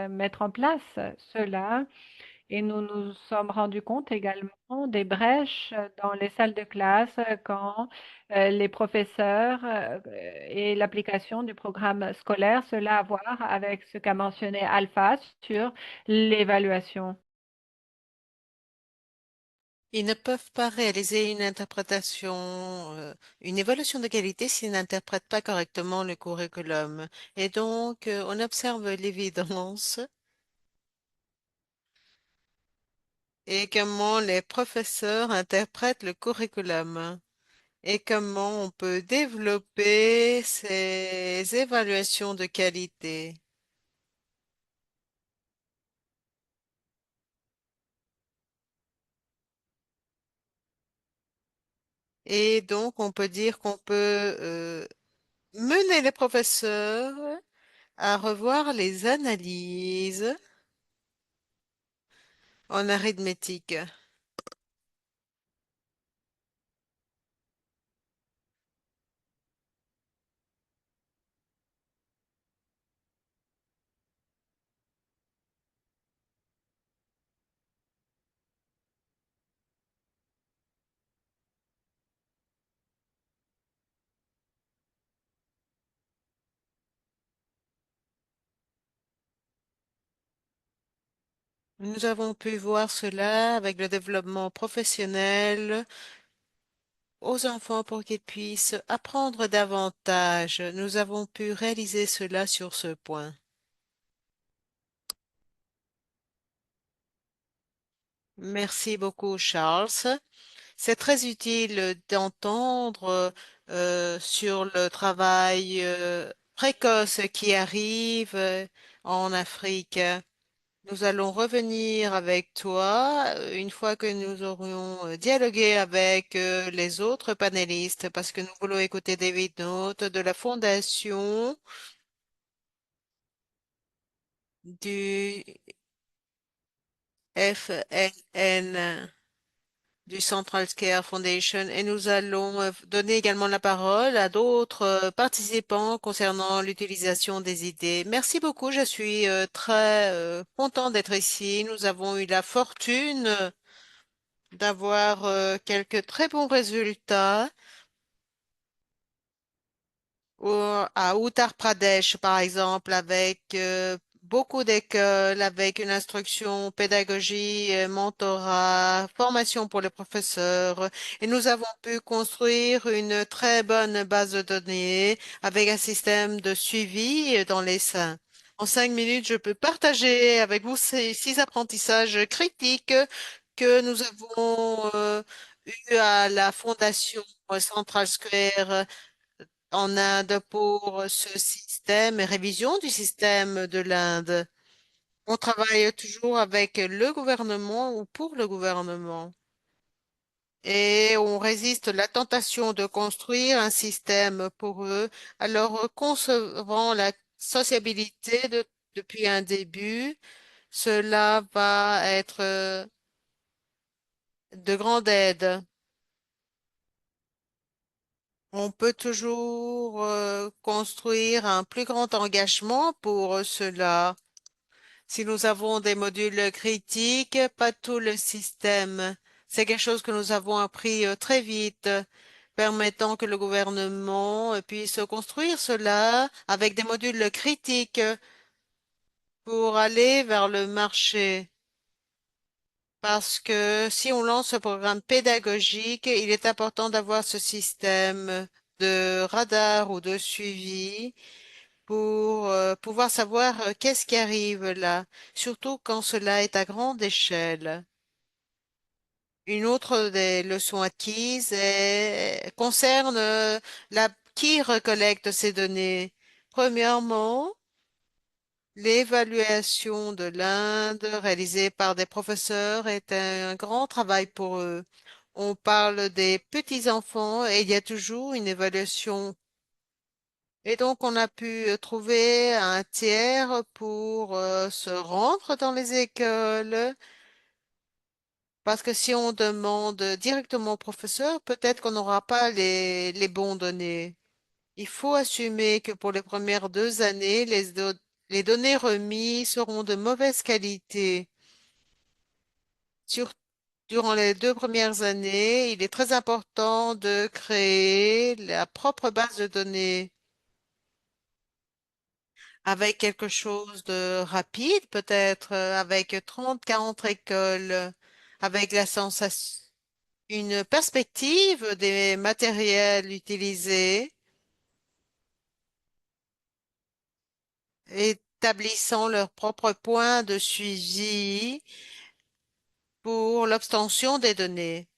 mettre en place cela. Et nous nous sommes rendus compte également des brèches dans les salles de classe quand les professeurs et l'application du programme scolaire, cela a à voir avec ce qu'a mentionné Alpha sur l'évaluation. Ils ne peuvent pas réaliser une interprétation, une évaluation de qualité s'ils n'interprètent pas correctement le curriculum. Et donc, on observe l'évidence et comment les professeurs interprètent le curriculum et comment on peut développer ces évaluations de qualité. Et donc, on peut dire qu'on peut mener les professeurs à revoir les analyses en arithmétique. Nous avons pu voir cela avec le développement professionnel aux enfants pour qu'ils puissent apprendre davantage. Nous avons pu réaliser cela sur ce point. Merci beaucoup, Charles. C'est très utile d'entendre sur le travail précoce qui arrive en Afrique. Nous allons revenir avec toi une fois que nous aurions dialogué avec les autres panélistes parce que nous voulons écouter David Note de la fondation du FLN, du Central Care Foundation, et nous allons donner également la parole à d'autres participants concernant l'utilisation des idées. Merci beaucoup, je suis très content d'être ici. Nous avons eu la fortune d'avoir quelques très bons résultats à Uttar Pradesh, par exemple, avec beaucoup d'écoles, avec une instruction, pédagogie, mentorat, formation pour les professeurs. Et nous avons pu construire une très bonne base de données avec un système de suivi dans les seins. En 5 minutes, je peux partager avec vous ces 6 apprentissages critiques que nous avons eu à la Fondation Central Square en Inde pour ce système et révision du système de l'Inde. On travaille toujours avec le gouvernement ou pour le gouvernement. Et on résiste à la tentation de construire un système pour eux, alors concevant la sociabilité depuis un début, cela va être de grande aide. On peut toujours construire un plus grand engagement pour cela. Si nous avons des modules critiques, pas tout le système. C'est quelque chose que nous avons appris très vite, permettant que le gouvernement puisse construire cela avec des modules critiques pour aller vers le marché. Parce que si on lance un programme pédagogique, il est important d'avoir ce système de radar ou de suivi pour pouvoir savoir qu'est-ce qui arrive là, surtout quand cela est à grande échelle. Une autre des leçons acquises concerne la qui recollecte ces données? Premièrement, l'évaluation de l'Inde réalisée par des professeurs est un grand travail pour eux. On parle des petits-enfants et il y a toujours une évaluation. Et donc, on a pu trouver un tiers pour se rendre dans les écoles. Parce que si on demande directement au professeur, peut-être qu'on n'aura pas les bons données. Il faut assumer que pour les premières 2 années, les données remises seront de mauvaise qualité. Sur- Durant les 2 premières années, il est très important de créer la propre base de données avec quelque chose de rapide, peut-être avec 30, 40 écoles, avec la sensation, une perspective des matériels utilisés, établissant leur propre point de suivi pour l'obtention des données.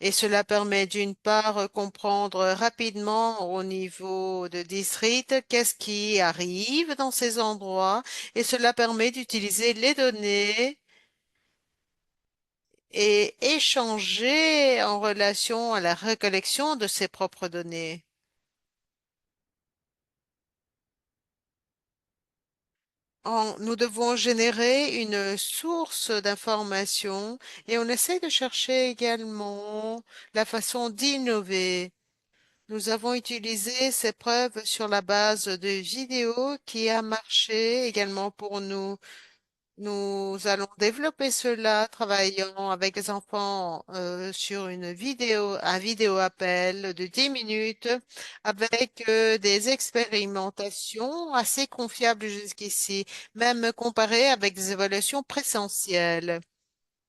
Et cela permet d'une part comprendre rapidement au niveau de district qu'est-ce qui arrive dans ces endroits et cela permet d'utiliser les données et échanger en relation à la recollection de ses propres données. Nous devons générer une source d'information et on essaie de chercher également la façon d'innover. Nous avons utilisé ces preuves sur la base de vidéos qui a marché également pour nous. Nous allons développer cela, travaillant avec les enfants sur un vidéo appel de 10 minutes avec des expérimentations assez confiables jusqu'ici, même comparées avec des évaluations présentielles.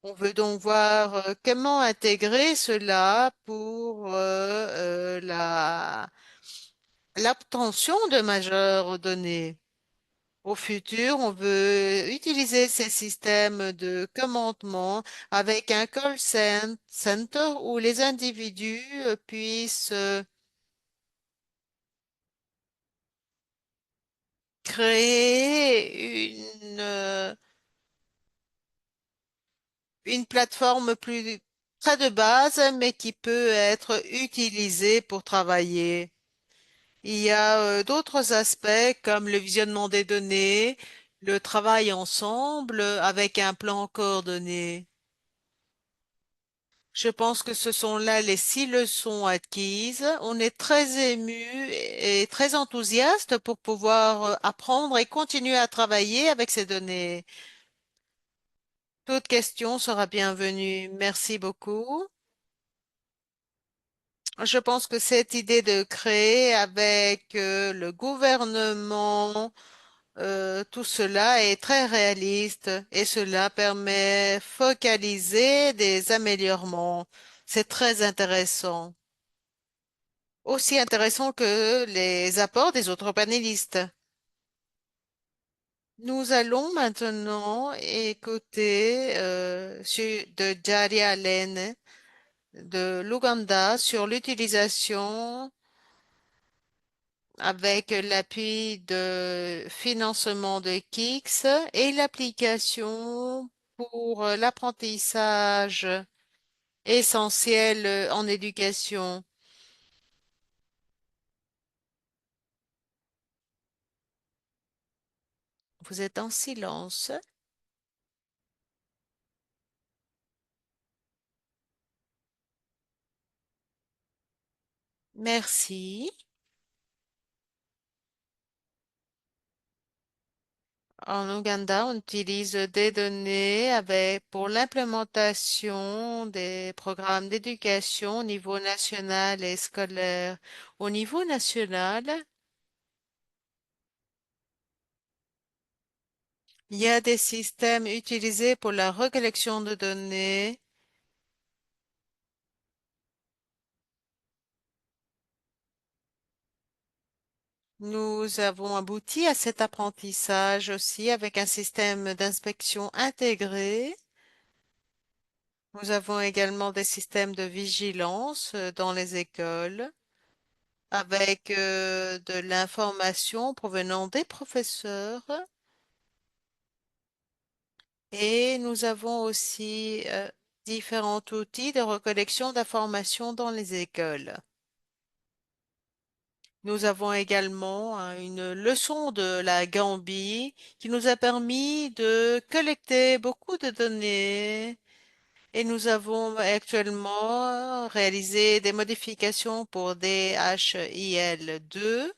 On veut donc voir comment intégrer cela pour l'obtention de majeures données. Au futur, on veut utiliser ces systèmes de commandement avec un center où les individus puissent créer une plateforme plus très de base, mais qui peut être utilisée pour travailler. Il y a d'autres aspects comme le visionnement des données, le travail ensemble avec un plan coordonné. Je pense que ce sont là les 6 leçons acquises. On est très ému et très enthousiaste pour pouvoir apprendre et continuer à travailler avec ces données. Toute question sera bienvenue. Merci beaucoup. Je pense que cette idée de créer avec le gouvernement, tout cela est très réaliste et cela permet focaliser des amélioремents. C'est très intéressant. Aussi intéressant que les apports des autres panélistes. Nous allons maintenant écouter de Jari Allen de l'Ouganda sur l'utilisation avec l'appui de financement de KIX et l'application pour l'apprentissage essentiel en éducation. Vous êtes en silence. Merci. En Ouganda, on utilise des données pour l'implémentation des programmes d'éducation au niveau national et scolaire. Au niveau national, il y a des systèmes utilisés pour la recollection de données. Nous avons abouti à cet apprentissage aussi avec un système d'inspection intégré. Nous avons également des systèmes de vigilance dans les écoles. avec de l'information provenant des professeurs. Et nous avons aussi différents outils de recollection d'informations dans les écoles. Nous avons également une leçon de la Gambie qui nous a permis de collecter beaucoup de données et nous avons actuellement réalisé des modifications pour DHIL2.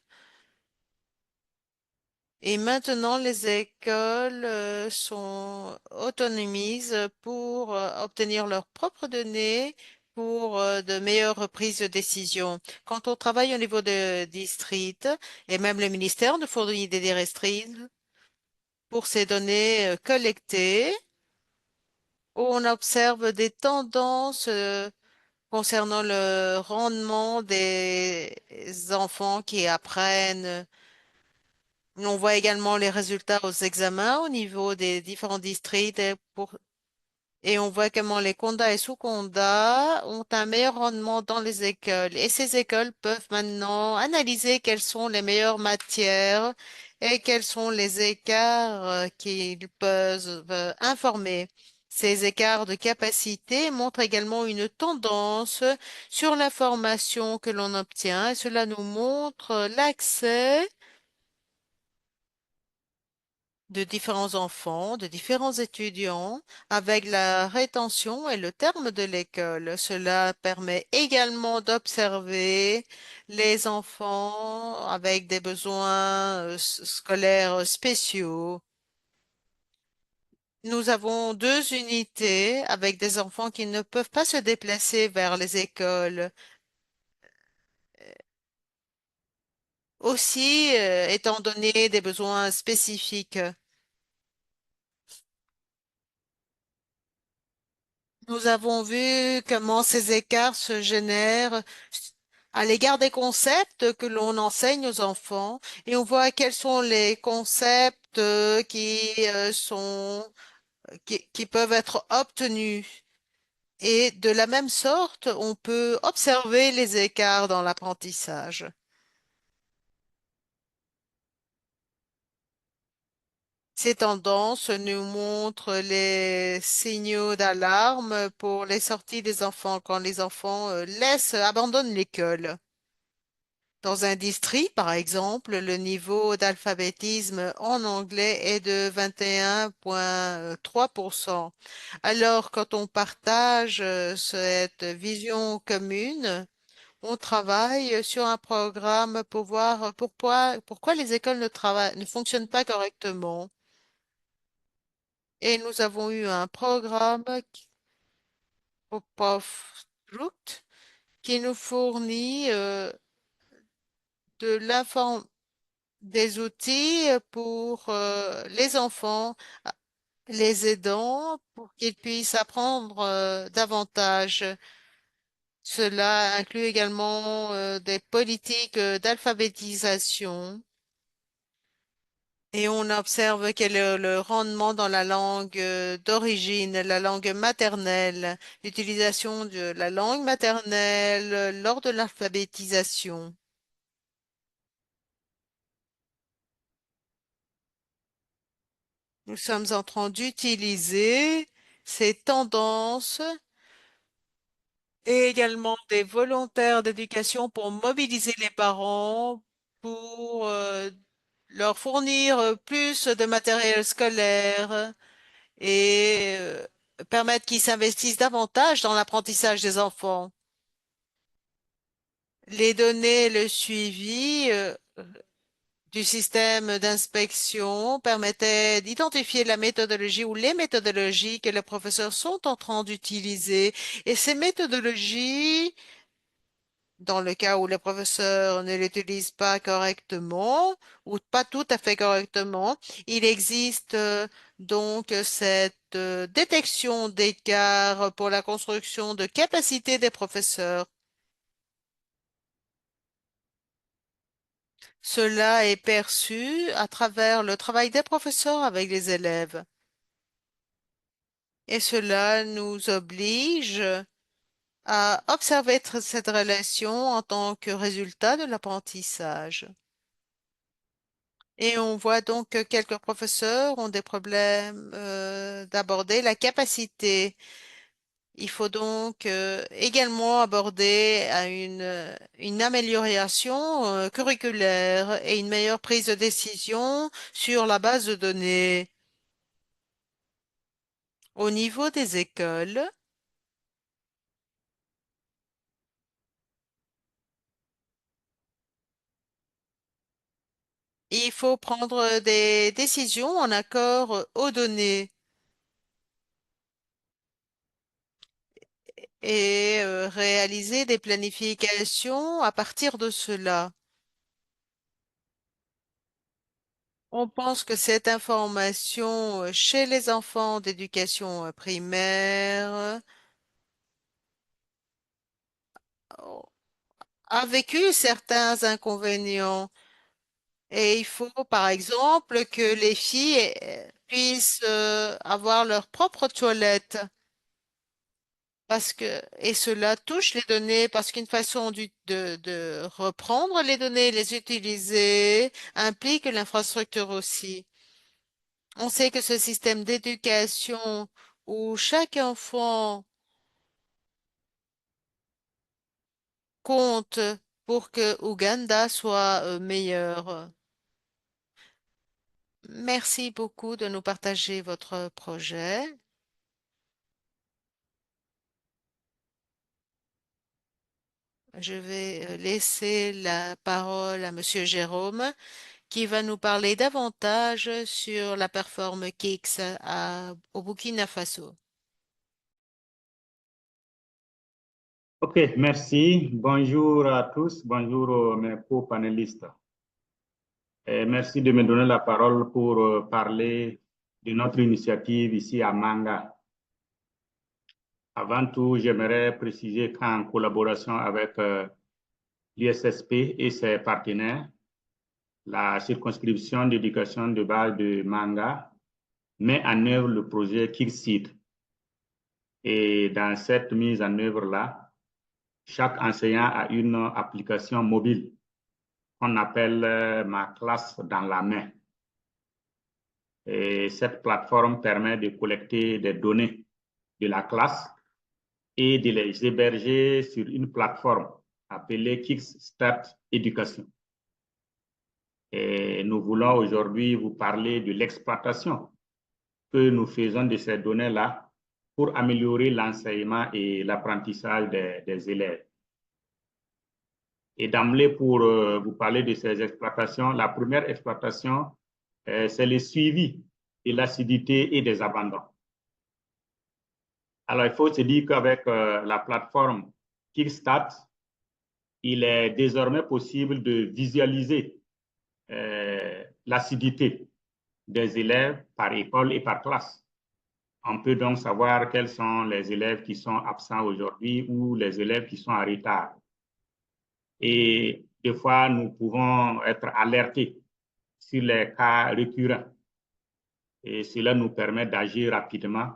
Et maintenant, les écoles sont autonomisées pour obtenir leurs propres données pour de meilleures prises de décision. Quand on travaille au niveau de district, et même le ministère nous fournit des directives pour ces données collectées, où on observe des tendances concernant le rendement des enfants qui apprennent. On voit également les résultats aux examens au niveau des différents districts et on voit comment les condas et sous-condas ont un meilleur rendement dans les écoles. Et ces écoles peuvent maintenant analyser quelles sont les meilleures matières et quels sont les écarts qu'ils peuvent informer. Ces écarts de capacité montrent également une tendance sur l'information que l'on obtient et cela nous montre l'accès de différents enfants, de différents étudiants, avec la rétention et le terme de l'école. Cela permet également d'observer les enfants avec des besoins scolaires spéciaux. Nous avons deux unités avec des enfants qui ne peuvent pas se déplacer vers les écoles. Aussi, étant donné des besoins spécifiques. Nous avons vu comment ces écarts se génèrent à l'égard des concepts que l'on enseigne aux enfants et on voit quels sont les concepts qui peuvent être obtenus. Et de la même sorte, on peut observer les écarts dans l'apprentissage. Ces tendances nous montrent les signaux d'alarme pour les sorties des enfants quand les enfants abandonnent l'école. Dans un district, par exemple, le niveau d'alphabétisme en anglais est de 21,3%. Alors, quand on partage cette vision commune, on travaille sur un programme pour voir pourquoi les écoles ne fonctionnent pas correctement. Et nous avons eu un programme Pop-Off Route qui nous fournit de l'information des outils pour les enfants, les aidants, pour qu'ils puissent apprendre davantage. Cela inclut également des politiques d'alphabétisation. Et on observe quel est le rendement dans la langue d'origine, la langue maternelle, l'utilisation de la langue maternelle lors de l'alphabétisation. Nous sommes en train d'utiliser ces tendances et également des volontaires d'éducation pour mobiliser les parents, pour leur fournir plus de matériel scolaire et permettre qu'ils s'investissent davantage dans l'apprentissage des enfants. Les données, le suivi du système d'inspection permettait d'identifier la méthodologie ou les méthodologies que les professeurs sont en train d'utiliser. Et ces méthodologies, dans le cas où les professeurs ne l'utilisent pas correctement ou pas tout à fait correctement, il existe donc cette détection d'écart pour la construction de capacités des professeurs. Cela est perçu à travers le travail des professeurs avec les élèves. Et cela nous oblige à observer cette relation en tant que résultat de l'apprentissage. Et on voit donc que quelques professeurs ont des problèmes d'aborder la capacité. Il faut donc également aborder à une amélioration curriculaire et une meilleure prise de décision sur la base de données. Au niveau des écoles, il faut prendre des décisions en accord aux données et réaliser des planifications à partir de cela. On pense que cette information chez les enfants d'éducation primaire a vécu certains inconvénients. Et il faut, par exemple, que les filles puissent avoir leur propre toilette. Et cela touche les données parce qu'une façon de reprendre les données, les utiliser, implique l'infrastructure aussi. On sait que ce système d'éducation où chaque enfant compte pour que Ouganda soit meilleur. Merci beaucoup de nous partager votre projet. Je vais laisser la parole à Monsieur Jérôme qui va nous parler davantage sur la plateforme Kix au Burkina Faso. Ok, merci. Bonjour à tous. Bonjour mes co-panélistes. Merci de me donner la parole pour parler de notre initiative ici à Manga. Avant tout, j'aimerais préciser qu'en collaboration avec l'ISSP et ses partenaires, la circonscription d'éducation de base de Manga met en œuvre le projet KickSeed. Et dans cette mise en œuvre-là, chaque enseignant a une application mobile qu'on appelle Ma classe dans la main. Et cette plateforme permet de collecter des données de la classe et de les héberger sur une plateforme appelée Kickstart Education. Et nous voulons aujourd'hui vous parler de l'exploitation que nous faisons de ces données-là pour améliorer l'enseignement et l'apprentissage des élèves. Et d'emblée, pour vous parler de ces exploitations, la première exploitation, c'est le suivi de l'acidité et des abandons. Alors, il faut se dire qu'avec la plateforme Kickstart, il est désormais possible de visualiser l'acidité des élèves par école et par classe. On peut donc savoir quels sont les élèves qui sont absents aujourd'hui ou les élèves qui sont en retard. Et des fois, nous pouvons être alertés sur les cas récurrents. Et cela nous permet d'agir rapidement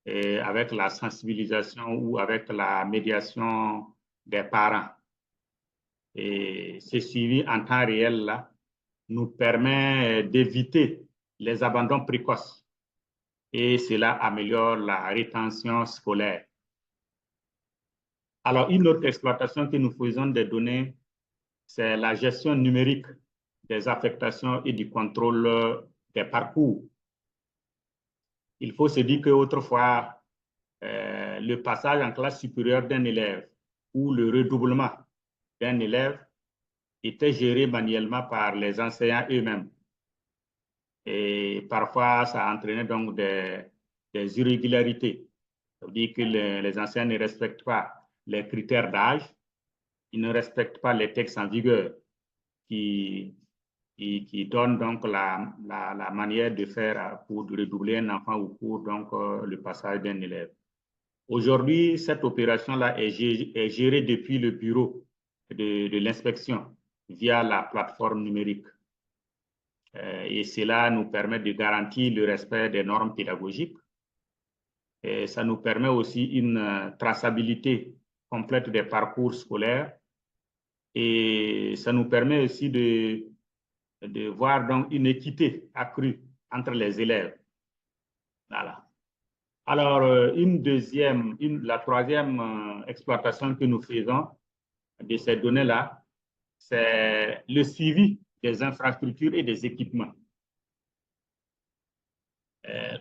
avec la sensibilisation ou avec la médiation des parents. Et ce suivi en temps réel là, nous permet d'éviter les abandons précoces et cela améliore la rétention scolaire. Alors, une autre exploitation que nous faisons des données, c'est la gestion numérique des affectations et du contrôle des parcours. Il faut se dire qu'autrefois, le passage en classe supérieure d'un élève ou le redoublement d'un élève était géré manuellement par les enseignants eux-mêmes. Et parfois, ça entraînait donc des irrégularités. Ça veut dire que les enseignants ne respectent pas les critères d'âge, ils ne respectent pas les textes en vigueur qui, qui donnent donc la manière de faire pour redoubler un enfant ou pour donc, le passage d'un élève. Aujourd'hui, cette opération-là est gérée depuis le bureau de l'inspection via la plateforme numérique. Et cela nous permet de garantir le respect des normes pédagogiques. Et ça nous permet aussi une traçabilité complète des parcours scolaires. Et ça nous permet aussi de voir donc une équité accrue entre les élèves. Voilà. Alors, la troisième exploitation que nous faisons de ces données-là, c'est le suivi des infrastructures et des équipements.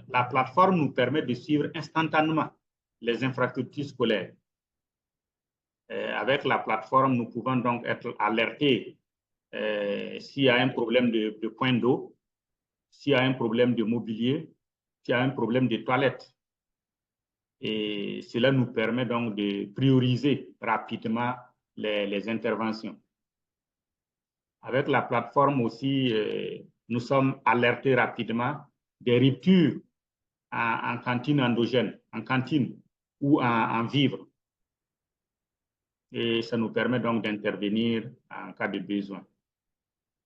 La plateforme nous permet de suivre instantanément les infrastructures scolaires. Avec la plateforme, nous pouvons donc être alertés s'il y a un problème de point d'eau, s'il y a un problème de mobilier, s'il y a un problème de toilettes. Et cela nous permet donc de prioriser rapidement les interventions. Avec la plateforme aussi, nous sommes alertés rapidement des ruptures en cantine endogène, en cantine ou en vivres. Et ça nous permet donc d'intervenir en cas de besoin.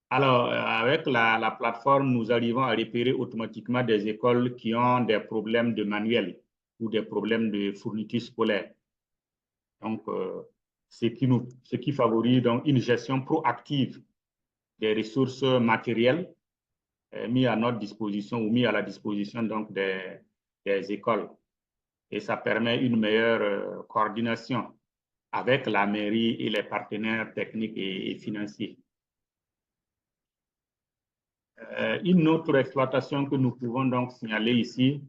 Alors, avec la plateforme, nous arrivons à repérer automatiquement des écoles qui ont des problèmes de manuel ou des problèmes de fourniture scolaire. Donc, ce qui favorise donc une gestion proactive des ressources matérielles mis à notre disposition ou mis à la disposition donc des écoles. Et ça permet une meilleure coordination avec la mairie et les partenaires techniques et financiers. Une autre exploitation que nous pouvons donc signaler ici,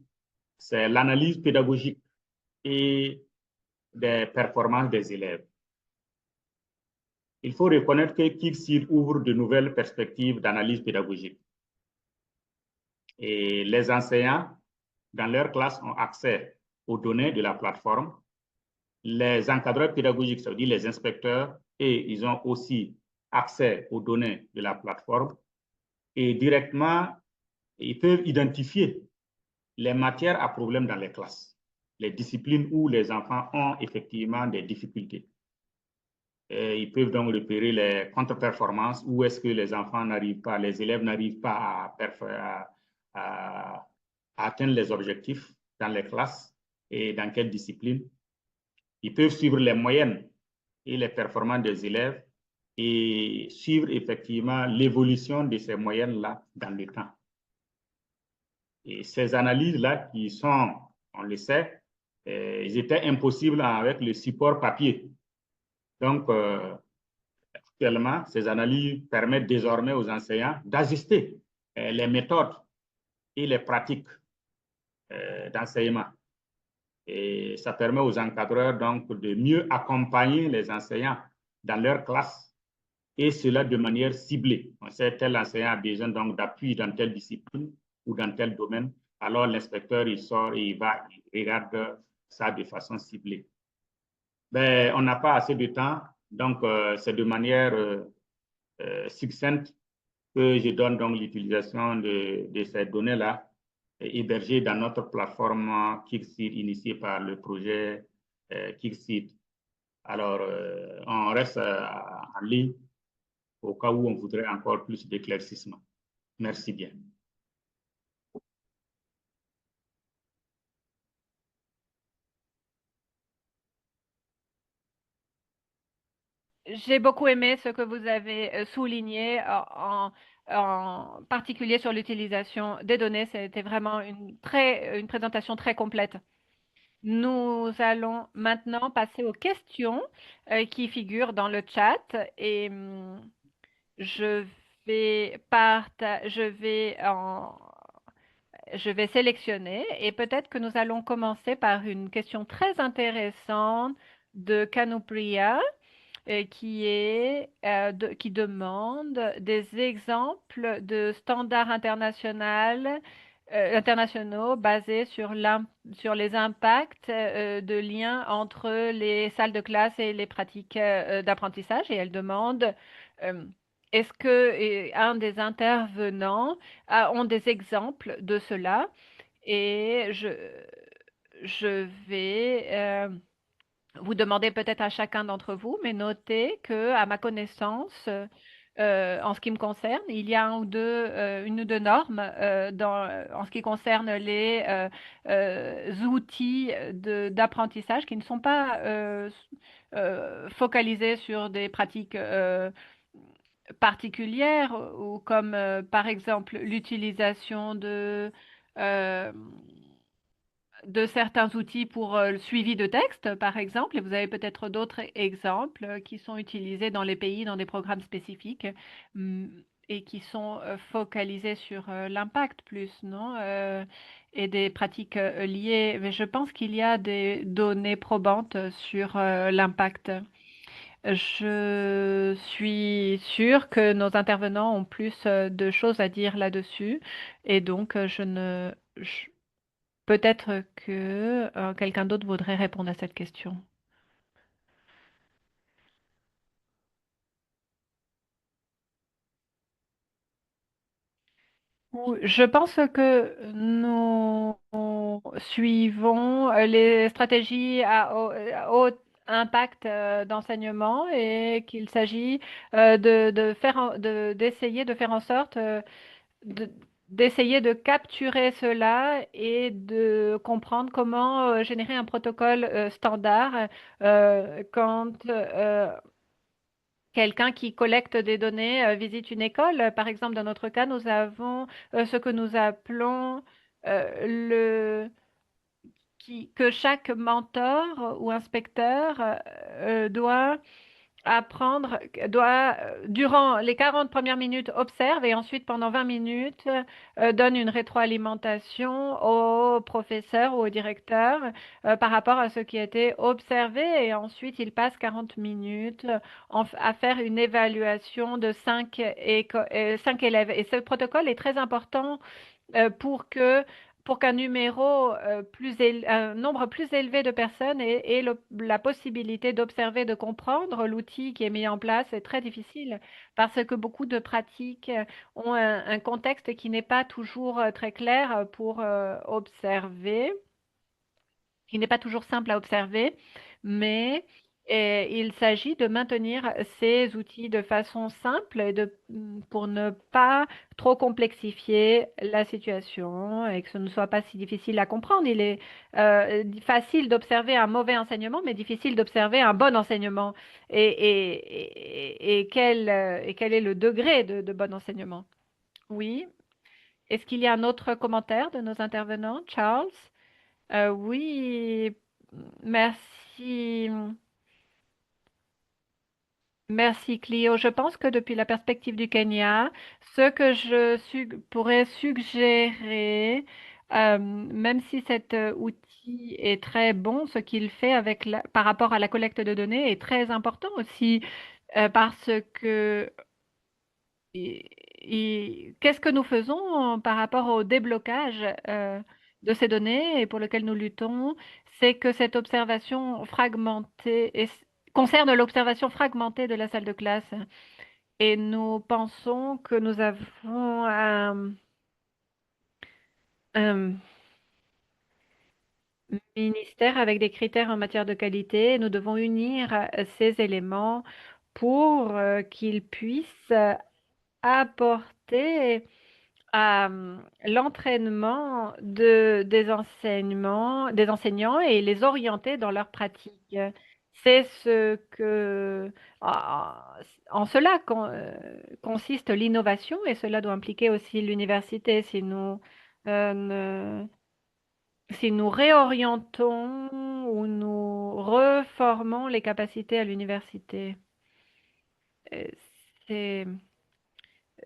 c'est l'analyse pédagogique et des performances des élèves. Il faut reconnaître que Kickseed ouvre de nouvelles perspectives d'analyse pédagogique. Et les enseignants, dans leur classe, ont accès aux données de la plateforme. Les encadreurs pédagogiques, ça veut dire les inspecteurs, et ils ont aussi accès aux données de la plateforme. Et directement, ils peuvent identifier les matières à problème dans les classes, les disciplines où les enfants ont effectivement des difficultés. Et ils peuvent donc repérer les contre-performances, où est-ce que les enfants n'arrivent pas, les élèves n'arrivent pas à atteindre les objectifs dans les classes et dans quelle discipline. Ils peuvent suivre les moyennes et les performances des élèves et suivre effectivement l'évolution de ces moyennes-là dans le temps. Et ces analyses-là qui sont, on le sait, ils étaient impossibles avec le support papier. Donc, actuellement, ces analyses permettent désormais aux enseignants d'ajuster les méthodes et les pratiques d'enseignement. Et ça permet aux encadreurs donc de mieux accompagner les enseignants dans leur classe et cela de manière ciblée. On sait tel enseignant a besoin donc d'appui dans telle discipline ou dans tel domaine. Alors l'inspecteur, il sort et il regarde ça de façon ciblée. Mais on n'a pas assez de temps, donc c'est de manière succincte que je donne donc l'utilisation de ces données-là hébergées dans notre plateforme Kickseed initiée par le projet Kickseed. Alors, on reste en ligne au cas où on voudrait encore plus d'éclaircissement. Merci bien. J'ai beaucoup aimé ce que vous avez souligné, en particulier sur l'utilisation des données. C'était vraiment une présentation très complète. Nous allons maintenant passer aux questions qui figurent dans le chat et je je vais sélectionner et peut-être que nous allons commencer par une question très intéressante de Kanupriya qui demande des exemples de standards internationaux basés sur les impacts de liens entre les salles de classe et les pratiques d'apprentissage. Et elle demande est-ce que un des intervenants ont des exemples de cela? Et je vais vous demander peut-être à chacun d'entre vous, mais notez que, à ma connaissance, En ce qui me concerne, il y a une ou deux normes en ce qui concerne les outils d'apprentissage qui ne sont pas focalisés sur des pratiques particulières ou comme par exemple l'utilisation euh, de certains outils pour le suivi de texte, par exemple, et vous avez peut-être d'autres exemples qui sont utilisés dans les pays, dans des programmes spécifiques, mm, et qui sont focalisés sur l'impact plus, non? Et des pratiques liées. Mais je pense qu'il y a des données probantes sur l'impact. Je suis sûre que nos intervenants ont plus de choses à dire là-dessus, et donc je- peut-être que quelqu'un d'autre voudrait répondre à cette question. Je pense que nous suivons les stratégies à haut impact d'enseignement et qu'il s'agit d'essayer de faire en sorte de- d'essayer de capturer cela et de comprendre comment générer un protocole standard quand quelqu'un qui collecte des données visite une école. Par exemple, dans notre cas, nous avons ce que nous appelons le que chaque mentor ou inspecteur doit apprendre, durant les 40 premières minutes, observe et ensuite, pendant 20 minutes, donne une rétroalimentation au professeur ou au directeur par rapport à ce qui a été observé. Et ensuite, il passe 40 minutes à faire une évaluation de 5 élèves. Et ce protocole est très important euh, pour que pour qu'un un nombre plus élevé de personnes ait la possibilité d'observer, de comprendre l'outil qui est mis en place est très difficile parce que beaucoup de pratiques ont un contexte qui n'est pas toujours très clair pour observer, qui n'est pas toujours simple à observer, mais il s'agit de maintenir ces outils de façon simple pour ne pas trop complexifier la situation et que ce ne soit pas si difficile à comprendre. Il est facile d'observer un mauvais enseignement, mais difficile d'observer un bon enseignement. Et quel est le degré de bon enseignement? Oui. Est-ce qu'il y a un autre commentaire de nos intervenants, Charles? Oui, merci. Merci Clio. Je pense que depuis la perspective du Kenya, ce que pourrais suggérer, même si cet outil est très bon, ce qu'il fait par rapport à la collecte de données est très important aussi, parce que qu'est-ce que nous faisons par rapport au déblocage de ces données et pour lequel nous luttons, c'est que cette observation concerne l'observation fragmentée de la salle de classe. Et nous pensons que nous avons un ministère avec des critères en matière de qualité. Nous devons unir ces éléments pour qu'ils puissent apporter à l'entraînement des enseignants et les orienter dans leur pratique. C'est ce que, en en cela consiste l'innovation et cela doit impliquer aussi l'université. Si nous réorientons ou nous reformons les capacités à l'université, euh, c'est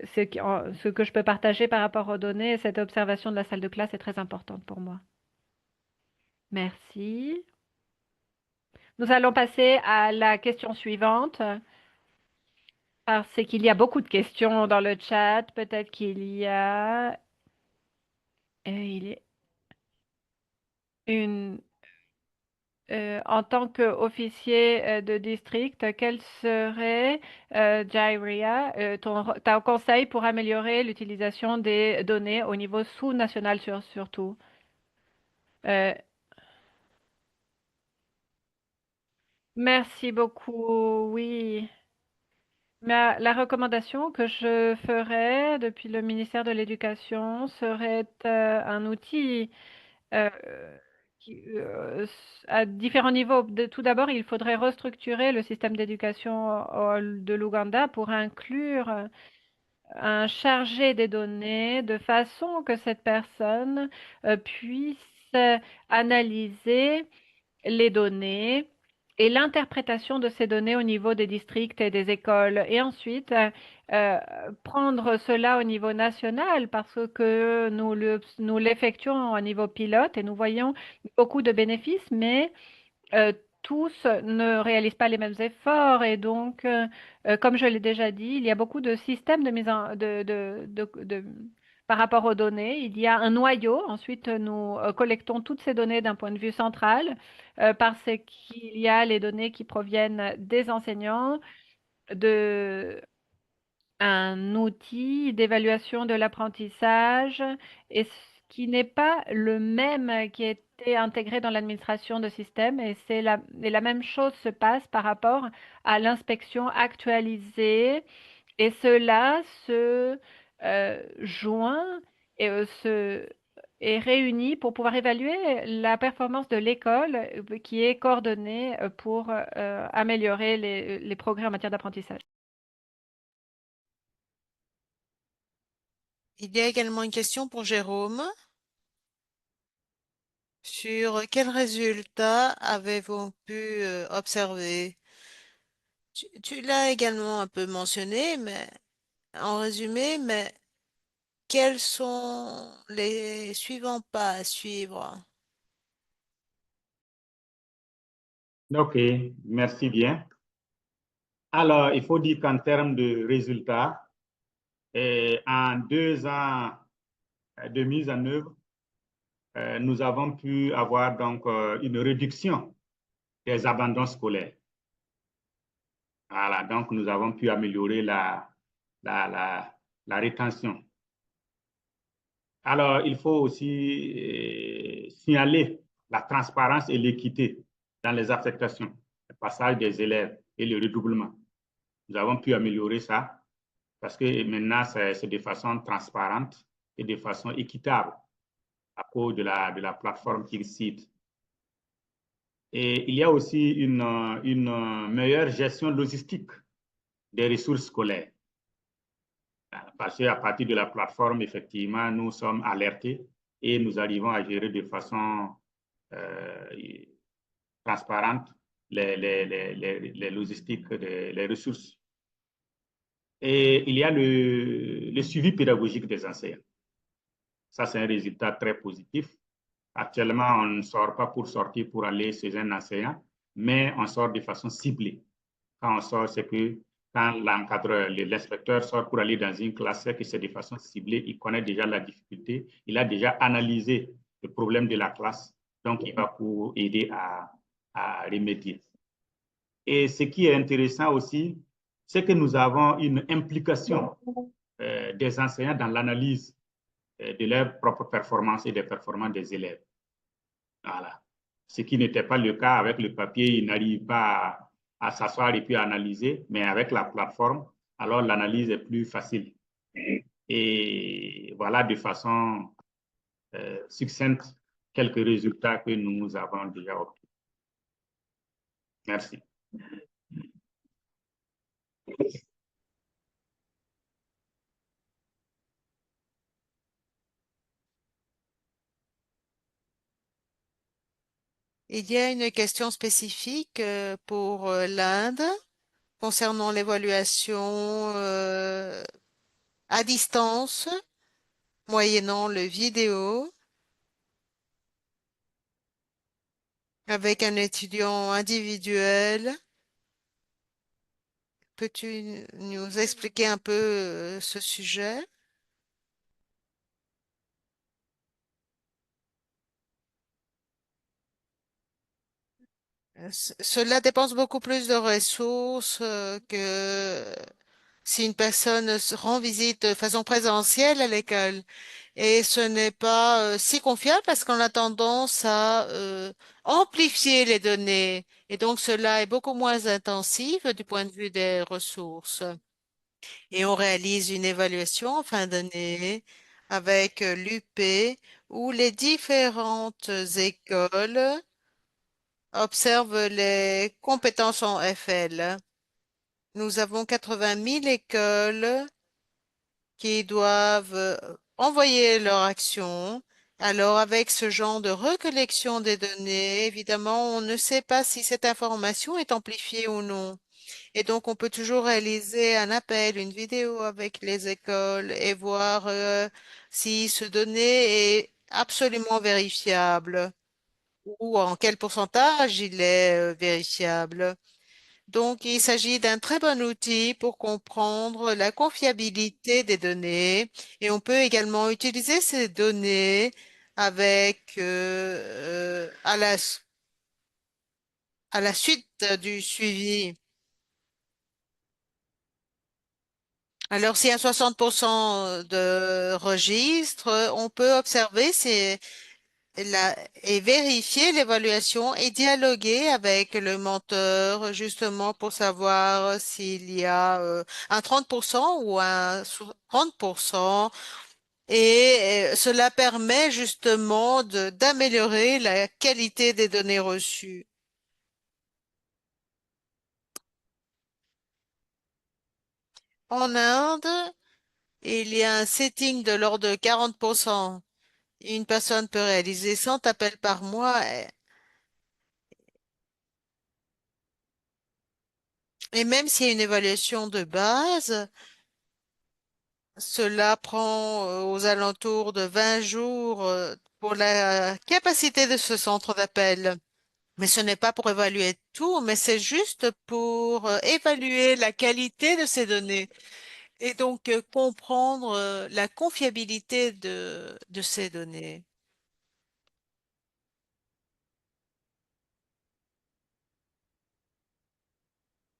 ce que je peux partager par rapport aux données, cette observation de la salle de classe est très importante pour moi. Merci. Nous allons passer à la question suivante, parce qu'il y a beaucoup de questions dans le chat. Peut-être qu'il y a, il y a une, en tant qu'officier de district, quel serait, Jairia, ton conseil pour améliorer l'utilisation des données au niveau sous-national surtout? Euh, Merci beaucoup. Oui, La recommandation que je ferais depuis le ministère de l'Éducation serait un outil euh, à différents niveaux. Tout d'abord, il faudrait restructurer le système d'éducation de l'Ouganda pour inclure un chargé des données de façon que cette personne puisse analyser les données et l'interprétation de ces données au niveau des districts et des écoles. Et ensuite, euh, prendre cela au niveau national parce que nous l'effectuons au niveau pilote et nous voyons beaucoup de bénéfices, mais euh, tous ne réalisent pas les mêmes efforts et donc, comme je l'ai déjà dit, il y a beaucoup de systèmes de mise en, par rapport aux données. Il y a un noyau. Ensuite, nous collectons toutes ces données d'un point de vue central parce qu'il y a les données qui proviennent des enseignants, de un outil d'évaluation de l'apprentissage et qui n'est pas le même qui a été intégré dans l'administration de système et la même chose se passe par rapport à l'inspection actualisée et cela se joint et se est réuni pour pouvoir évaluer la performance de l'école qui est coordonnée pour améliorer les progrès en matière d'apprentissage. Il y a également une question pour Jérôme. Sur quels résultats avez-vous pu observer? Tu l'as également un peu mentionné, mais en résumé, mais quels sont les suivants pas à suivre? OK, merci bien. Alors, il faut dire qu'en termes de résultats, en 2 ans de mise en œuvre, nous avons pu avoir donc une réduction des abandons scolaires. Voilà, donc nous avons pu améliorer la, la, la rétention. Alors, il faut aussi signaler la transparence et l'équité dans les affectations, le passage des élèves et le redoublement. Nous avons pu améliorer ça parce que maintenant, c'est de façon transparente et de façon équitable à cause de la plateforme qu'ils citent. Et il y a aussi une meilleure gestion logistique des ressources scolaires. Parce qu'à partir de la plateforme, effectivement, nous sommes alertés et nous arrivons à gérer de façon euh, transparente les logistiques, les ressources. Et il y a le suivi pédagogique des enseignants. Ça, c'est un résultat très positif. Actuellement, on ne sort pas pour sortir pour aller chez un enseignant, mais on sort de façon ciblée. Quand on sort, c'est que quand l'encadreur, l'inspecteur sort pour aller dans une classe, c'est que c'est de façon ciblée, il connaît déjà la difficulté, il a déjà analysé le problème de la classe, donc il va pour aider à remédier. Et ce qui est intéressant aussi, c'est que nous avons une implication des enseignants dans l'analyse de leurs propres performances et des performances des élèves. Voilà. Ce qui n'était pas le cas avec le papier, ils n'arrivent pas à s'asseoir et puis à analyser, mais avec la plateforme, alors l'analyse est plus facile. Et voilà de façon succincte quelques résultats que nous avons déjà obtenus. Merci. Il y a une question spécifique pour l'Inde concernant l'évaluation à distance, moyennant le vidéo, avec un étudiant individuel. Peux-tu nous expliquer un peu ce sujet? Cela dépense beaucoup plus de ressources que si une personne se rend visite de façon présentielle à l'école. Et ce n'est pas si confiable parce qu'on a tendance à amplifier les données. Et donc cela est beaucoup moins intensif du point de vue des ressources. Et on réalise une évaluation en fin d'année avec l'UP où les différentes écoles observent les compétences en FL. Nous avons 80 000 écoles qui doivent envoyer leur action. Alors, avec ce genre de recollection des données, évidemment, on ne sait pas si cette information est amplifiée ou non. Et donc, on peut toujours réaliser un appel, une vidéo avec les écoles et voir si ce donné est absolument vérifiable ou en quel pourcentage il est vérifiable. Donc, il s'agit d'un très bon outil pour comprendre la confiabilité des données et on peut également utiliser ces données avec à la suite du suivi. Alors, si à 60% de registres, on peut observer et vérifier l'évaluation et dialoguer avec le menteur justement pour savoir s'il y a un 30% ou un 30%. Et cela permet justement d'améliorer la qualité des données reçues. En Inde, il y a un setting de l'ordre de 40%. Une personne peut réaliser 100 appels par mois et même s'il y a une évaluation de base, cela prend aux alentours de 20 jours pour la capacité de ce centre d'appel. Mais ce n'est pas pour évaluer tout, mais c'est juste pour évaluer la qualité de ces données et donc comprendre la confiabilité de ces données.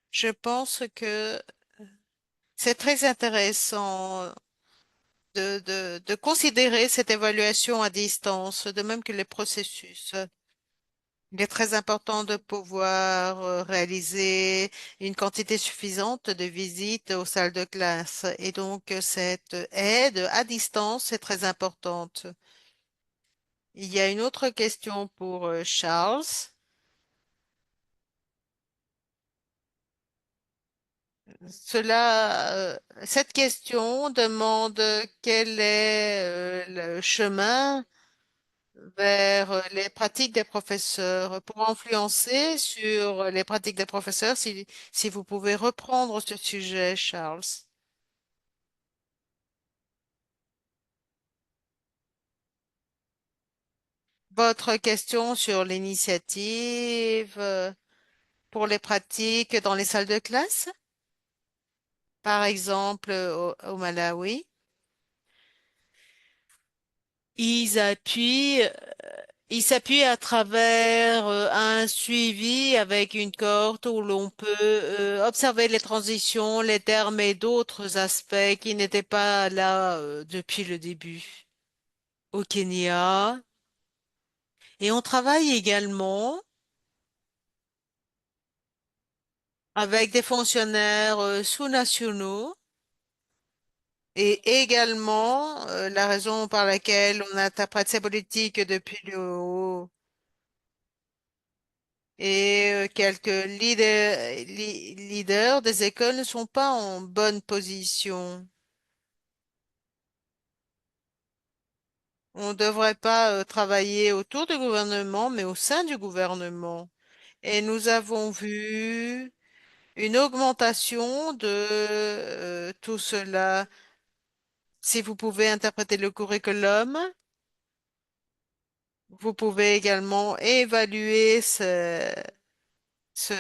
Je pense que c'est très intéressant de considérer cette évaluation à distance, de même que les processus. Il est très important de pouvoir réaliser une quantité suffisante de visites aux salles de classe. Et donc, cette aide à distance est très importante. Il y a une autre question pour Charles. Cette question demande quel est le chemin vers les pratiques des professeurs pour influencer sur les pratiques des professeurs, si vous pouvez reprendre ce sujet, Charles. Votre question sur l'initiative pour les pratiques dans les salles de classe, par exemple au Malawi, ils appuient il s'appuie à travers un suivi avec une cohorte où l'on peut observer les transitions, les termes et d'autres aspects qui n'étaient pas là depuis le début au Kenya. Et on travaille également avec des fonctionnaires sous-nationaux et également la raison par laquelle on interprète ces politiques depuis le haut. Et quelques leaders des écoles ne sont pas en bonne position. On ne devrait pas travailler autour du gouvernement, mais au sein du gouvernement. Et nous avons vu une augmentation de tout cela. Si vous pouvez interpréter le curriculum, vous pouvez également évaluer ce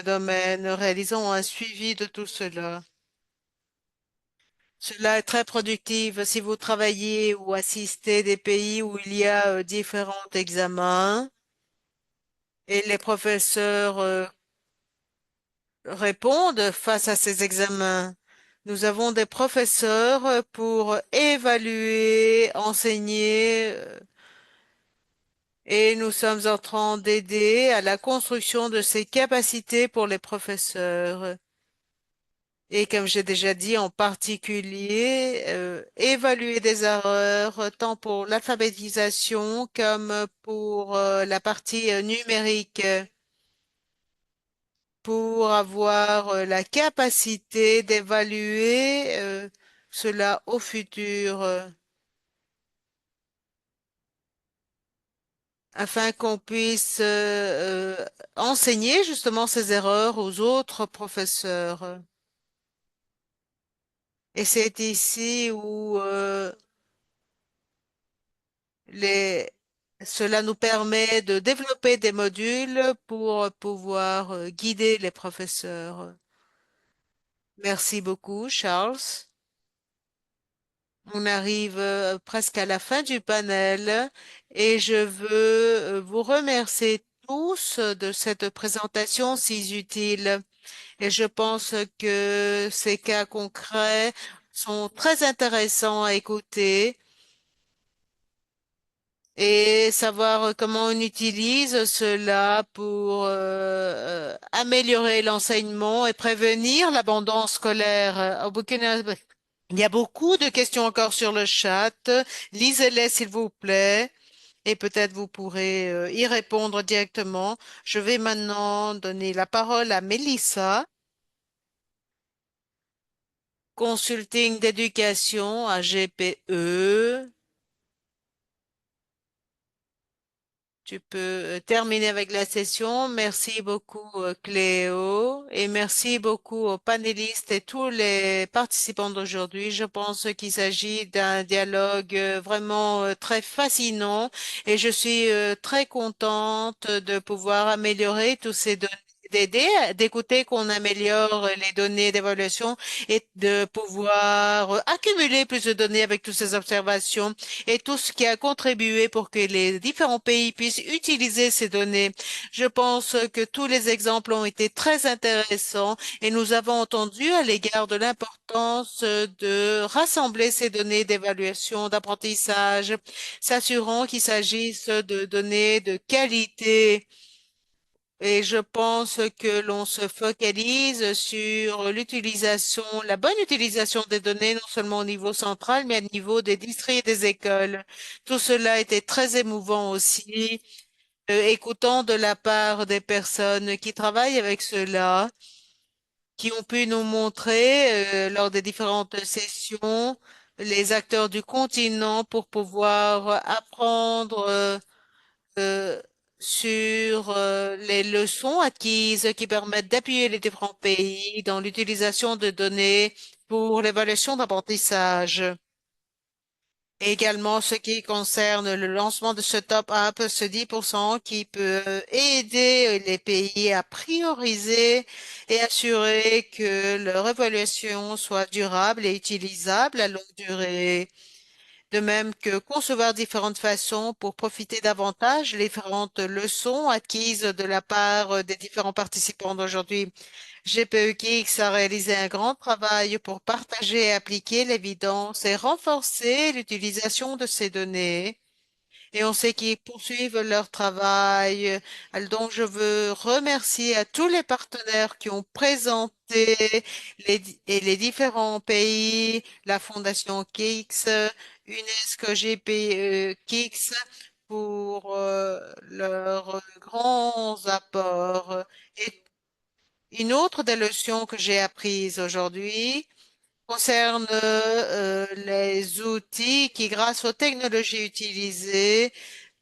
domaine, réalisant un suivi de tout cela. Cela est très productif si vous travaillez ou assistez des pays où il y a différents examens et les professeurs répondent face à ces examens. Nous avons des professeurs pour évaluer, enseigner et nous sommes en train d'aider à la construction de ces capacités pour les professeurs. Et comme j'ai déjà dit, en particulier, évaluer des erreurs tant pour l'alphabétisation comme pour la partie numérique, pour avoir la capacité d'évaluer cela au futur, afin qu'on puisse enseigner justement ces erreurs aux autres professeurs. Et c'est ici où les... cela nous permet de développer des modules pour pouvoir guider les professeurs. Merci beaucoup, Charles. On arrive presque à la fin du panel et je veux vous remercier tous de cette présentation si utile. Et je pense que ces cas concrets sont très intéressants à écouter et savoir comment on utilise cela pour améliorer l'enseignement et prévenir l'abandon scolaire au Burkina Faso. Il y a beaucoup de questions encore sur le chat. Lisez-les, s'il vous plaît, et peut-être vous pourrez y répondre directement. Je vais maintenant donner la parole à Mélissa, consulting d'éducation à GPE. Tu peux terminer avec la session. Merci beaucoup, Cléo, et merci beaucoup aux panélistes et tous les participants d'aujourd'hui. Je pense qu'il s'agit d'un dialogue vraiment très fascinant et je suis très contente de pouvoir améliorer tous ces données. D'écouter qu'on améliore les données d'évaluation et de pouvoir accumuler plus de données avec toutes ces observations et tout ce qui a contribué pour que les différents pays puissent utiliser ces données. Je pense que tous les exemples ont été très intéressants et nous avons entendu à l'égard de l'importance de rassembler ces données d'évaluation, d'apprentissage, s'assurant qu'il s'agisse de données de qualité. Et je pense que l'on se focalise sur l'utilisation, la bonne utilisation des données, non seulement au niveau central, mais au niveau des districts et des écoles. Tout cela était très émouvant aussi, écoutant de la part des personnes qui travaillent avec cela, qui ont pu nous montrer, lors des différentes sessions, les acteurs du continent pour pouvoir apprendre, euh, sur les leçons acquises qui permettent d'appuyer les différents pays dans l'utilisation de données pour l'évaluation d'apprentissage. Et également ce qui concerne le lancement de ce top-up, ce 10% qui peut aider les pays à prioriser et assurer que leur évaluation soit durable et utilisable à longue durée. De même que concevoir différentes façons pour profiter davantage les différentes leçons acquises de la part des différents participants d'aujourd'hui. GPEX a réalisé un grand travail pour partager et appliquer l'évidence et renforcer l'utilisation de ces données. Et on sait qu'ils poursuivent leur travail. Donc, je veux remercier à tous les partenaires qui ont présenté les différents pays, la Fondation KIX, UNESCO GPE KIX, pour leurs grands apports. Et une autre des leçons que j'ai apprises aujourd'hui concerne les outils qui, grâce aux technologies utilisées,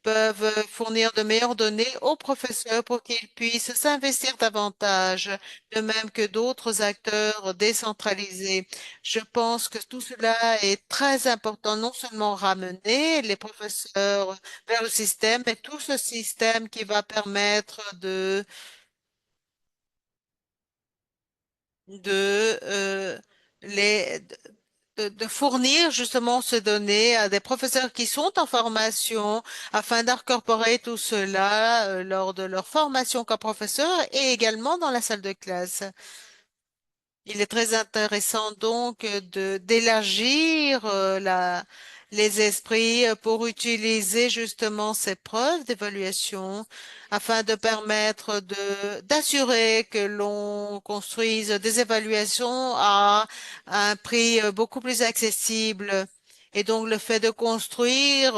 peuvent fournir de meilleures données aux professeurs pour qu'ils puissent s'investir davantage, de même que d'autres acteurs décentralisés. Je pense que tout cela est très important, non seulement ramener les professeurs vers le système, mais tout ce système qui va permettre de les de fournir justement ces données à des professeurs qui sont en formation afin d'incorporer tout cela lors de leur formation comme professeur et également dans la salle de classe. Il est très intéressant donc de d'élargir les esprits pour utiliser justement ces preuves d'évaluation afin de permettre d'assurer que l'on construise des évaluations à un prix beaucoup plus accessible. Et donc, le fait de construire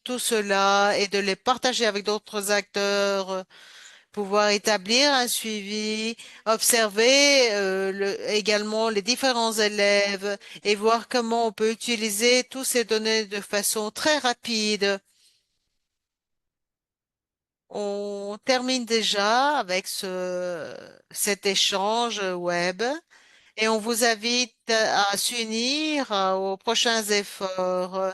tout cela et de les partager avec d'autres acteurs, pouvoir établir un suivi, observer également les différents élèves et voir comment on peut utiliser toutes ces données de façon très rapide. On termine déjà avec cet échange web et on vous invite à s'unir aux prochains efforts.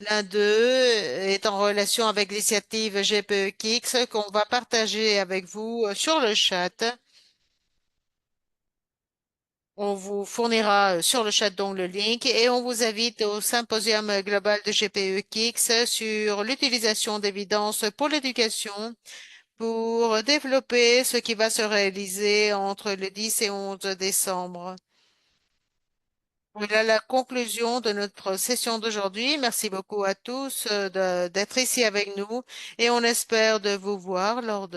L'un d'eux est en relation avec l'initiative GPEKIX qu'on va partager avec vous sur le chat. On vous fournira sur le chat donc le link et on vous invite au symposium global de GPEKIX sur l'utilisation d'évidence pour l'éducation pour développer ce qui va se réaliser entre le 10 et 11 décembre. Voilà la conclusion de notre session d'aujourd'hui. Merci beaucoup à tous d'être ici avec nous et on espère de vous voir lors de